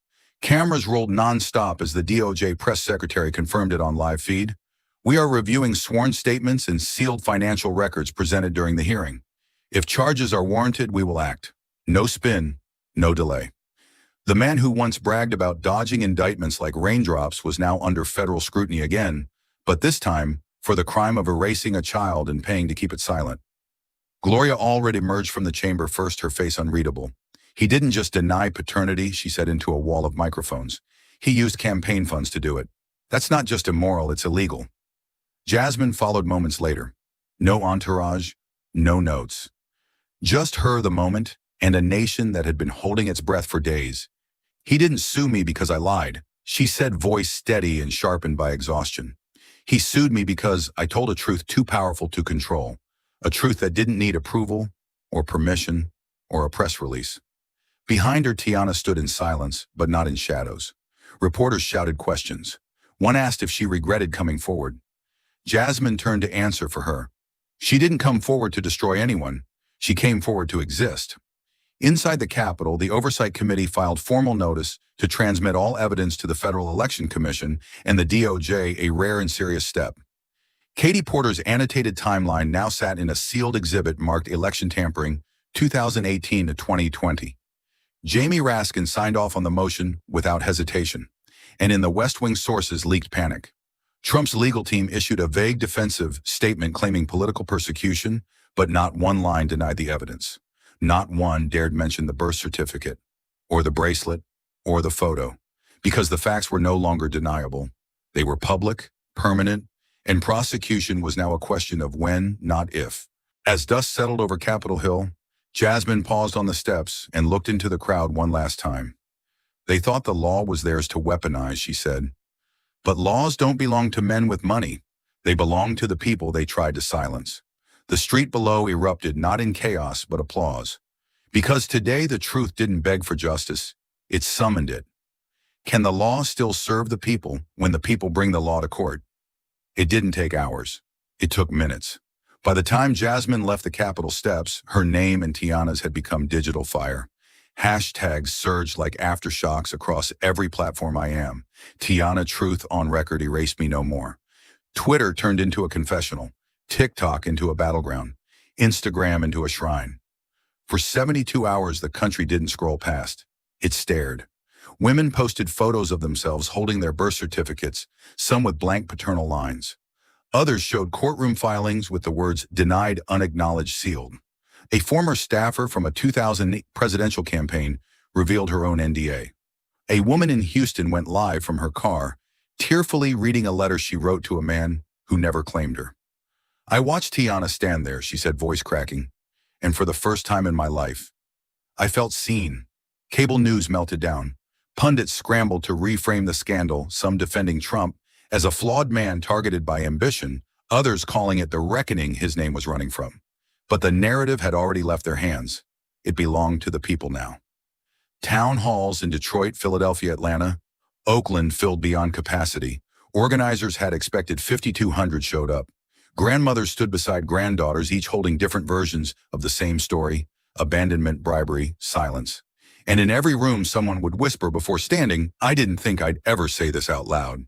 Cameras rolled non-stop as the DOJ press secretary confirmed it on live feed. "We are reviewing sworn statements and sealed financial records presented during the hearing. If charges are warranted, we will act. No spin, no delay." The man who once bragged about dodging indictments like raindrops was now under federal scrutiny again, but this time for the crime of erasing a child and paying to keep it silent. Gloria Allred emerged from the chamber first, her face unreadable. "He didn't just deny paternity," she said into a wall of microphones. "He used campaign funds to do it. That's not just immoral, it's illegal." Jasmine followed moments later. No entourage, no notes. Just her, the moment, and a nation that had been holding its breath for days. "He didn't sue me because I lied," she said, voice steady and sharpened by exhaustion. "He sued me because I told a truth too powerful to control, a truth that didn't need approval or permission or a press release." Behind her, Tiana stood in silence, but not in shadows. Reporters shouted questions. One asked if she regretted coming forward. Jasmine turned to answer for her. She didn't come forward to destroy anyone. She came forward to exist. Inside the Capitol, the Oversight Committee filed formal notice to transmit all evidence to the Federal Election Commission and the DOJ, a rare and serious step. Katie Porter's annotated timeline now sat in a sealed exhibit marked Election Tampering 2018 to 2020. Jamie Raskin signed off on the motion without hesitation, and in the West Wing sources leaked panic. Trump's legal team issued a vague defensive statement claiming political persecution, but not one line denied the evidence. Not one dared mention the birth certificate, or the bracelet, or the photo, because the facts were no longer deniable. They were public, permanent, and prosecution was now a question of when, not if. As dust settled over Capitol Hill, Jasmine paused on the steps and looked into the crowd one last time. They thought the law was theirs to weaponize, she said. But laws don't belong to men with money. They belong to the people they tried to silence. The street below erupted not in chaos but applause. Because today the truth didn't beg for justice, it summoned it. Can the law still serve the people when the people bring the law to court? It didn't take hours. It took minutes. By the time Jasmine left the Capitol steps, her name and Tiana's had become digital fire. Hashtags surged like aftershocks across every platform I am. Tiana Truth on record erased me no more. Twitter turned into a confessional. TikTok into a battleground. Instagram into a shrine. For 72 hours, the country didn't scroll past. It stared. Women posted photos of themselves holding their birth certificates, some with blank paternal lines. Others showed courtroom filings with the words "denied, unacknowledged" sealed. A former staffer from a 2008 presidential campaign revealed her own NDA. A woman in Houston went live from her car, tearfully reading a letter she wrote to a man who never claimed her. I watched Tiana stand there, she said, voice cracking, and for the first time in my life, I felt seen. Cable news melted down. Pundits scrambled to reframe the scandal, some defending Trump as a flawed man targeted by ambition, others calling it the reckoning his name was running from. But the narrative had already left their hands. It belonged to the people now. Town halls in Detroit, Philadelphia, Atlanta, Oakland filled beyond capacity. Organizers had expected 5,200 showed up. Grandmothers stood beside granddaughters, each holding different versions of the same story: abandonment, bribery, silence. And in every room, someone would whisper before standing, "I didn't think I'd ever say this out loud."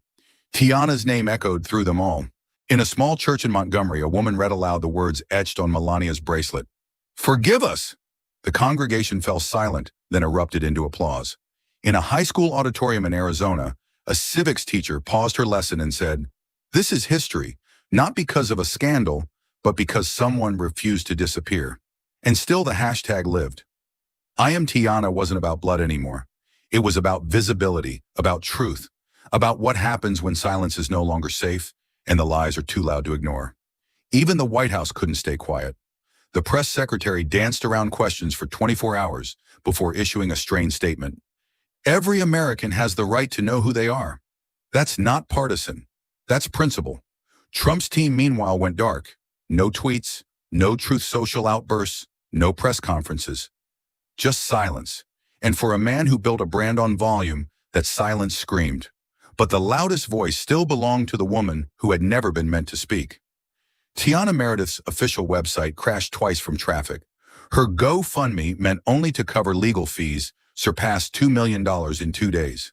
Tiana's name echoed through them all. In a small church in Montgomery, a woman read aloud the words etched on Melania's bracelet. "Forgive us!" The congregation fell silent, then erupted into applause. In a high school auditorium in Arizona, a civics teacher paused her lesson and said, "This is history, not because of a scandal, but because someone refused to disappear." And still the hashtag lived. I Am Tiana wasn't about blood anymore. It was about visibility, about truth, about what happens when silence is no longer safe and the lies are too loud to ignore. Even the White House couldn't stay quiet. The press secretary danced around questions for 24 hours before issuing a strained statement. Every American has the right to know who they are. That's not partisan. That's principle. Trump's team, meanwhile, went dark. No tweets, no Truth Social outbursts, no press conferences. Just silence. And for a man who built a brand on volume, that silence screamed. But the loudest voice still belonged to the woman who had never been meant to speak. Tiana Meredith's official website crashed twice from traffic. Her GoFundMe, meant only to cover legal fees, surpassed $2 million in 2 days.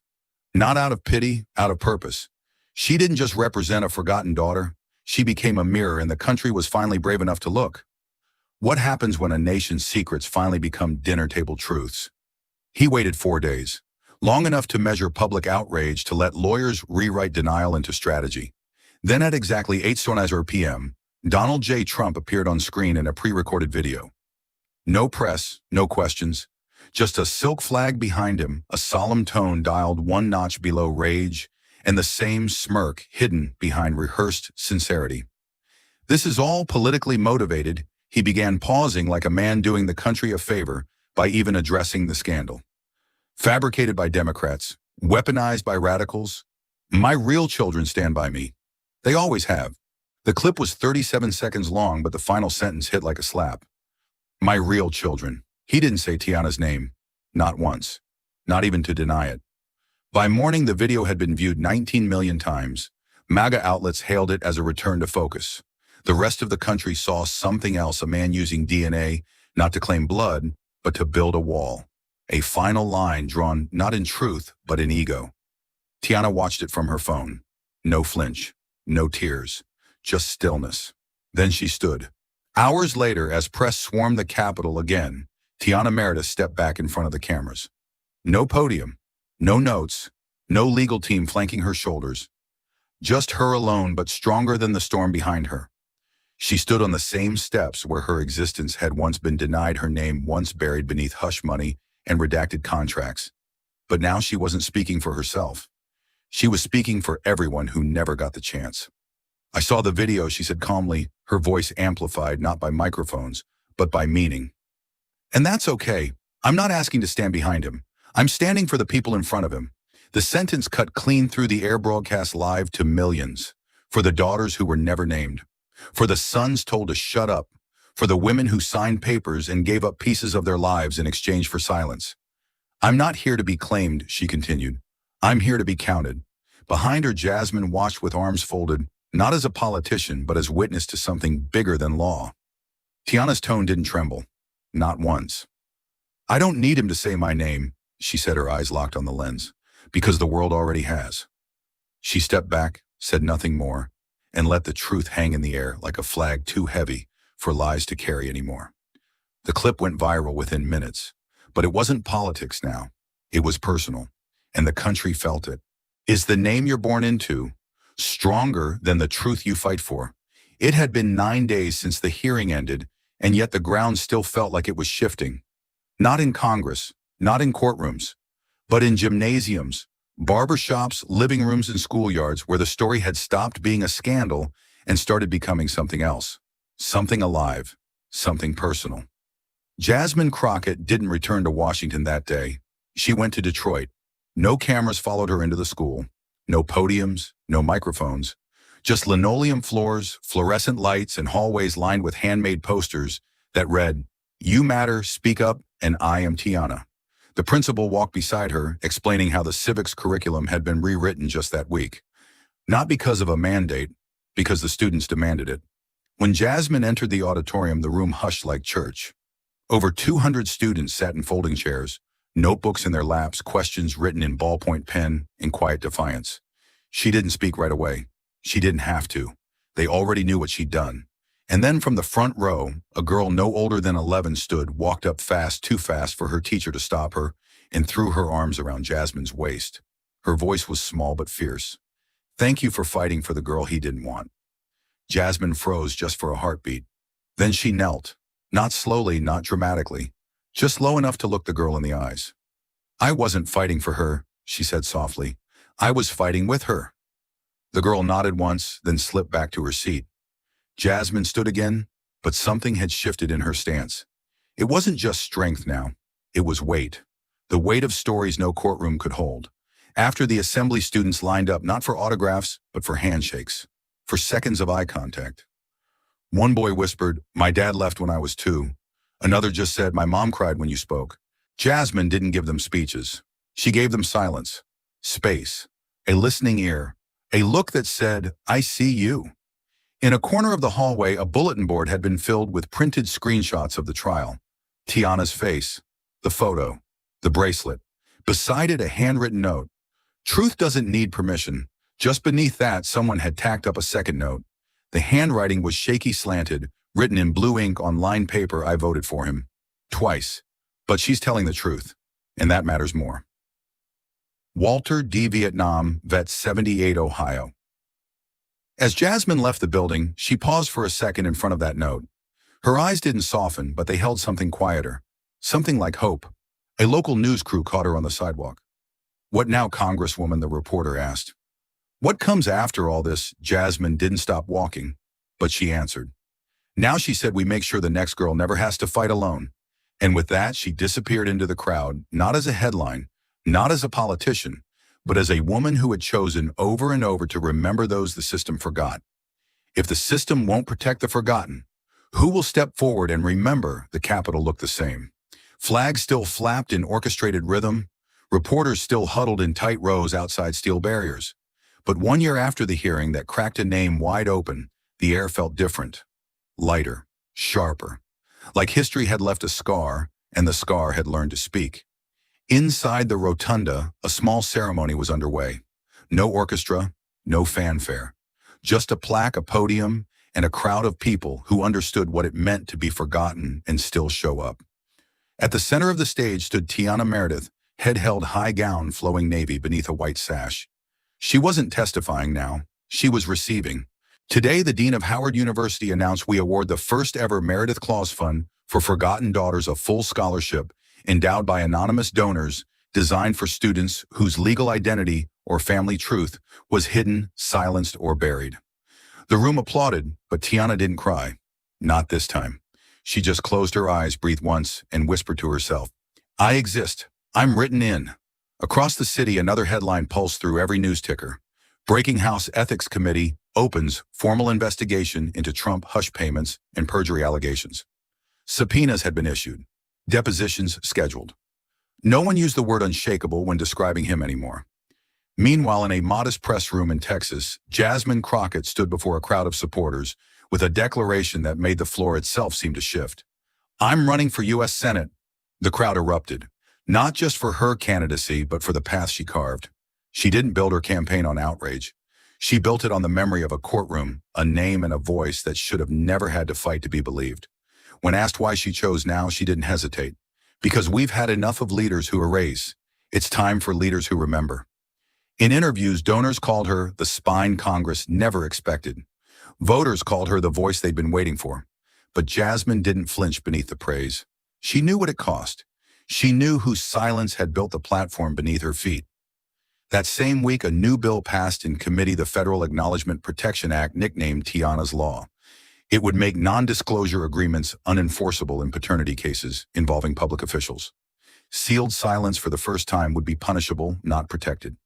Not out of pity, out of purpose. She didn't just represent a forgotten daughter. She became a mirror, and the country was finally brave enough to look. What happens when a nation's secrets finally become dinner table truths? He waited 4 days. Long enough to measure public outrage, to let lawyers rewrite denial into strategy. Then at exactly 8:00 p.m., Donald J. Trump appeared on screen in a pre-recorded video. No press, no questions, just a silk flag behind him, a solemn tone dialed one notch below rage, and the same smirk hidden behind rehearsed sincerity. "This is all politically motivated," he began, pausing like a man doing the country a favor by even addressing the scandal. "Fabricated by Democrats, weaponized by radicals. My real children stand by me. They always have." The clip was 37 seconds long, but the final sentence hit like a slap. My real children. He didn't say Tiana's name. Not once. Not even to deny it. By morning, the video had been viewed 19 million times. MAGA outlets hailed it as a return to focus. The rest of the country saw something else, a man using DNA, not to claim blood, but to build a wall. A final line drawn not in truth, but in ego. Tiana watched it from her phone. No flinch, no tears, just stillness. Then she stood. Hours later, as press swarmed the Capitol again, Tiana Meredith stepped back in front of the cameras. No podium, no notes, no legal team flanking her shoulders. Just her alone, but stronger than the storm behind her. She stood on the same steps where her existence had once been denied, her name once buried beneath hush money and redacted contracts. But now she wasn't speaking for herself. She was speaking for everyone who never got the chance. I saw the video, she said calmly, her voice amplified not by microphones, but by meaning. And that's okay. I'm not asking to stand behind him. I'm standing for the people in front of him. The sentence cut clean through the air, broadcast live to millions. For the daughters who were never named. For the sons told to shut up. For the women who signed papers and gave up pieces of their lives in exchange for silence. I'm not here to be claimed, she continued. I'm here to be counted. Behind her, Jasmine watched with arms folded, not as a politician, but as witness to something bigger than law. Tiana's tone didn't tremble. Not once. I don't need him to say my name, she said, her eyes locked on the lens, because the world already has. She stepped back, said nothing more, and let the truth hang in the air like a flag too heavy for lies to carry anymore. The clip went viral within minutes, but it wasn't politics now. It was personal, and the country felt it. Is the name you're born into stronger than the truth you fight for? It had been 9 days since the hearing ended, and yet the ground still felt like it was shifting. Not in Congress, not in courtrooms, but in gymnasiums, barbershops, living rooms, and schoolyards where the story had stopped being a scandal and started becoming something else. Something alive, something personal. Jasmine Crockett didn't return to Washington that day. She went to Detroit. No cameras followed her into the school. No podiums, no microphones. Just linoleum floors, fluorescent lights, and hallways lined with handmade posters that read, "You matter, speak up, and I am Tiana." The principal walked beside her, explaining how the civics curriculum had been rewritten just that week. Not because of a mandate, because the students demanded it. When Jasmine entered the auditorium, the room hushed like church. Over 200 students sat in folding chairs, notebooks in their laps, questions written in ballpoint pen in quiet defiance. She didn't speak right away. She didn't have to. They already knew what she'd done. And then from the front row, a girl no older than 11 stood, walked up fast, too fast for her teacher to stop her, and threw her arms around Jasmine's waist. Her voice was small but fierce. "Thank you for fighting for the girl he didn't want." Jasmine froze just for a heartbeat. Then she knelt. Not slowly, not dramatically, just low enough to look the girl in the eyes. "I wasn't fighting for her," she said softly. "I was fighting with her." The girl nodded once, then slipped back to her seat. Jasmine stood again, but something had shifted in her stance. It wasn't just strength now. It was weight. The weight of stories no courtroom could hold. After the assembly, students lined up not for autographs, but for handshakes, for seconds of eye contact. One boy whispered, "My dad left when I was 2. Another just said, "My mom cried when you spoke." Jasmine didn't give them speeches. She gave them silence, space, a listening ear, a look that said, "I see you." In a corner of the hallway, a bulletin board had been filled with printed screenshots of the trial. Tiana's face, the photo, the bracelet. Beside it, a handwritten note. Truth doesn't need permission. Just beneath that, someone had tacked up a second note. The handwriting was shaky, slanted, written in blue ink on lined paper. "I voted for him. Twice. But she's telling the truth. And that matters more." Walter D. Vietnam, vet, 78, Ohio. As Jasmine left the building, she paused for a second in front of that note. Her eyes didn't soften, but they held something quieter. Something like hope. A local news crew caught her on the sidewalk. "What now, Congresswoman?" the reporter asked. "What comes after all this?" Jasmine didn't stop walking, but she answered. "Now," she said, "we make sure the next girl never has to fight alone." And with that, she disappeared into the crowd, not as a headline, not as a politician, but as a woman who had chosen over and over to remember those the system forgot. If the system won't protect the forgotten, who will step forward and remember the Capitol looked the same? Flags still flapped in orchestrated rhythm, reporters still huddled in tight rows outside steel barriers. But 1 year after the hearing that cracked a name wide open, the air felt different, lighter, sharper, like history had left a scar and the scar had learned to speak. Inside the rotunda, a small ceremony was underway. No orchestra, no fanfare. Just a plaque, a podium, and a crowd of people who understood what it meant to be forgotten and still show up. At the center of the stage stood Tiana Meredith, head held high gown flowing navy beneath a white sash. She wasn't testifying now. She was receiving. Today, the Dean of Howard University announced we award the first ever Meredith Claus Fund for Forgotten Daughters a full scholarship endowed by anonymous donors designed for students whose legal identity or family truth was hidden, silenced, or buried. The room applauded, but Tiana didn't cry. Not this time. She just closed her eyes, breathed once, and whispered to herself, "I exist. I'm written in." Across the city, another headline pulsed through every news ticker. Breaking House Ethics Committee opens formal investigation into Trump hush payments and perjury allegations. Subpoenas had been issued. Depositions scheduled. No one used the word unshakable when describing him anymore. Meanwhile, in a modest press room in Texas, Jasmine Crockett stood before a crowd of supporters with a declaration that made the floor itself seem to shift. "I'm running for U.S. Senate." The crowd erupted, not just for her candidacy, but for the path she carved. She didn't build her campaign on outrage. She built it on the memory of a courtroom, a name and a voice that should have never had to fight to be believed. When asked why she chose now, she didn't hesitate. Because we've had enough of leaders who erase. It's time for leaders who remember. In interviews, donors called her the spine Congress never expected. Voters called her the voice they'd been waiting for. But Jasmine didn't flinch beneath the praise. She knew what it cost. She knew whose silence had built the platform beneath her feet. That same week, a new bill passed in committee, the Federal Acknowledgement Protection Act, nicknamed Tiana's Law. It would make non-disclosure agreements unenforceable in paternity cases involving public officials. Sealed silence for the first time would be punishable, not protected.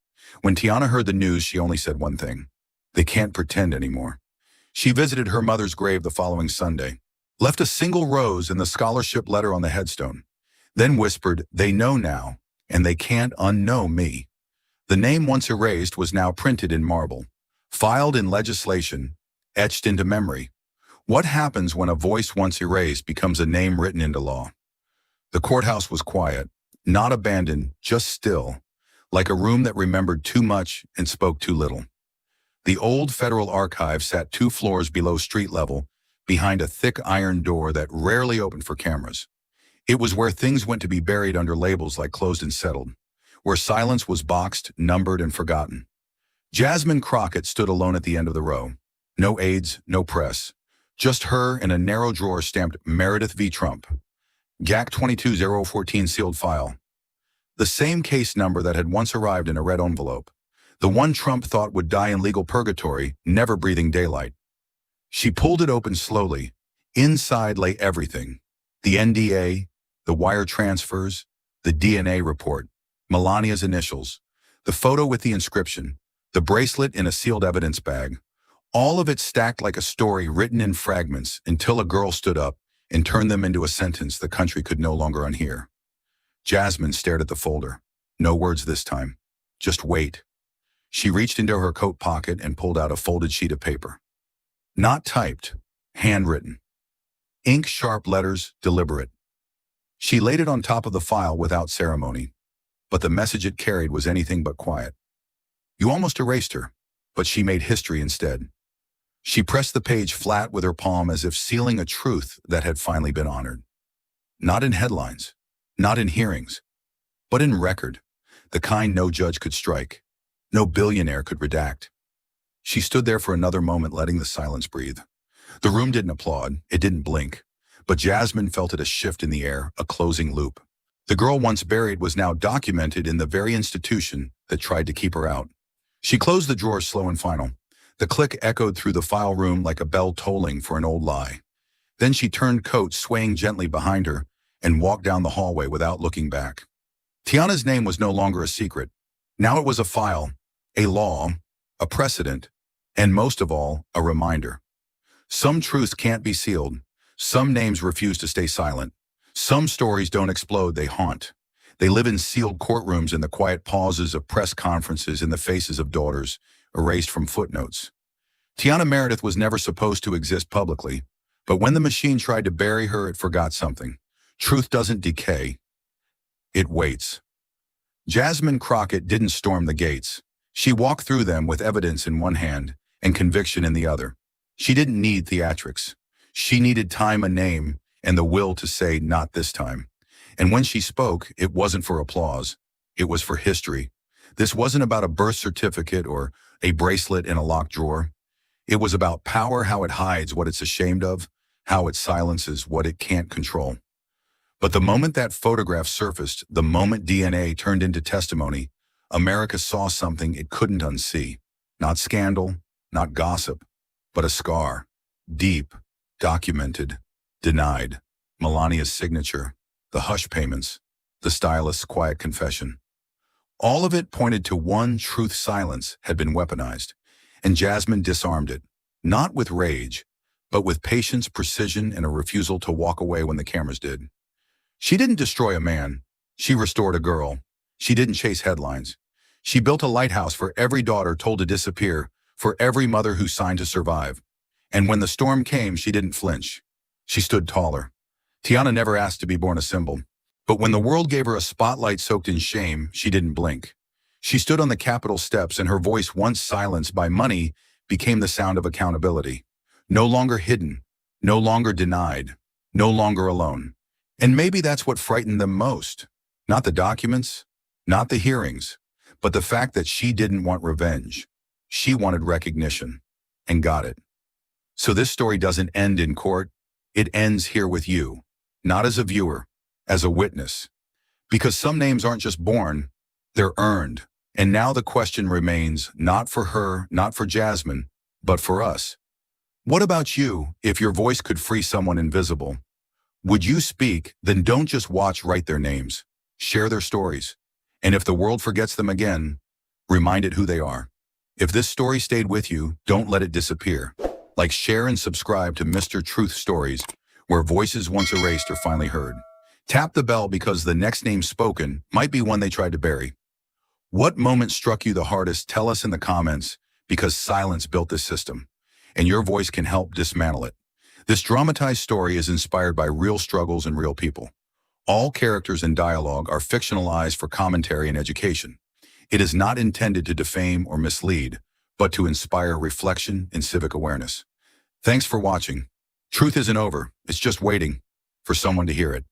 When Tiana heard the news, she only said one thing: they can't pretend anymore. She visited her mother's grave the following Sunday, left a single rose and the scholarship letter on the headstone, then whispered, "They know now, and they can't unknow me." The name once erased was now printed in marble, filed in legislation, etched into memory. What happens when a voice once erased becomes a name written into law? The courthouse was quiet, not abandoned, just still, like a room that remembered too much and spoke too little. The old federal archive sat 2 floors below street level, behind a thick iron door that rarely opened for cameras. It was where things went to be buried under labels like closed and settled, where silence was boxed, numbered, and forgotten. Jasmine Crockett stood alone at the end of the row. No aides, no press. Just her and a narrow drawer stamped Meredith v. Trump. GAC 22014 sealed file. The same case number that had once arrived in a red envelope. The one Trump thought would die in legal purgatory, never breathing daylight. She pulled it open slowly. Inside lay everything. The NDA, the wire transfers, the DNA report, Melania's initials, the photo with the inscription, the bracelet in a sealed evidence bag. All of it stacked like a story written in fragments until a girl stood up and turned them into a sentence the country could no longer unhear. Jasmine stared at the folder. No words this time. Just wait. She reached into her coat pocket and pulled out a folded sheet of paper. Not typed, handwritten. Ink-sharp letters, deliberate. She laid it on top of the file without ceremony, but the message it carried was anything but quiet. You almost erased her, but she made history instead. She pressed the page flat with her palm as if sealing a truth that had finally been honored. Not in headlines, not in hearings, but in record, the kind no judge could strike, no billionaire could redact. She stood there for another moment, letting the silence breathe. The room didn't applaud, it didn't blink, but Jasmine felt it, a shift in the air, a closing loop. The girl once buried was now documented in the very institution that tried to keep her out. She closed the drawer slow and final. The click echoed through the file room like a bell tolling for an old lie. Then she turned coat swaying gently behind her and walked down the hallway without looking back. Tiana's name was no longer a secret. Now it was a file, a law, a precedent, and most of all, a reminder. Some truths can't be sealed. Some names refuse to stay silent. Some stories don't explode, they haunt. They live in sealed courtrooms, in the quiet pauses of press conferences, in the faces of daughters, erased from footnotes. Tiana Meredith was never supposed to exist publicly, but when the machine tried to bury her, it forgot something. Truth doesn't decay. It waits. Jasmine Crockett didn't storm the gates. She walked through them with evidence in one hand and conviction in the other. She didn't need theatrics. She needed time, a name, and the will to say, not this time. And when she spoke, it wasn't for applause. It was for history. This wasn't about a birth certificate or a bracelet in a locked drawer. It was about power, how it hides what it's ashamed of, how it silences what it can't control. But the moment that photograph surfaced, the moment DNA turned into testimony, America saw something it couldn't unsee. Not scandal, not gossip, but a scar. Deep, documented, denied. Melania's signature, the hush payments, the stylist's quiet confession. All of it pointed to one truth: silence had been weaponized, and Jasmine disarmed it, not with rage, but with patience, precision, and a refusal to walk away when the cameras did. She didn't destroy a man. She restored a girl. She didn't chase headlines. She built a lighthouse for every daughter told to disappear, for every mother who signed to survive. And when the storm came, she didn't flinch. She stood taller. Tiana never asked to be born a symbol. But when the world gave her a spotlight soaked in shame, she didn't blink. She stood on the Capitol steps, and her voice, once silenced by money, became the sound of accountability. No longer hidden, no longer denied, no longer alone. And maybe that's what frightened them most. Not the documents, not the hearings, but the fact that she didn't want revenge. She wanted recognition, and got it. So this story doesn't end in court. It ends here with you, not as a viewer, as a witness. Because some names aren't just born, they're earned. And now the question remains, not for her, not for Jasmine, but for us. What about you? If your voice could free someone invisible, would you speak? Then don't just watch, write their names. Share their stories. And if the world forgets them again, remind it who they are. If this story stayed with you, don't let it disappear. Like, share, and subscribe to Mr. Truth Stories, where voices once erased are finally heard. Tap the bell, because the next name spoken might be one they tried to bury. What moment struck you the hardest? Tell us in the comments, because silence built this system, and your voice can help dismantle it. This dramatized story is inspired by real struggles and real people. All characters and dialogue are fictionalized for commentary and education. It is not intended to defame or mislead, but to inspire reflection and civic awareness. Thanks for watching. Truth isn't over. It's just waiting for someone to hear it.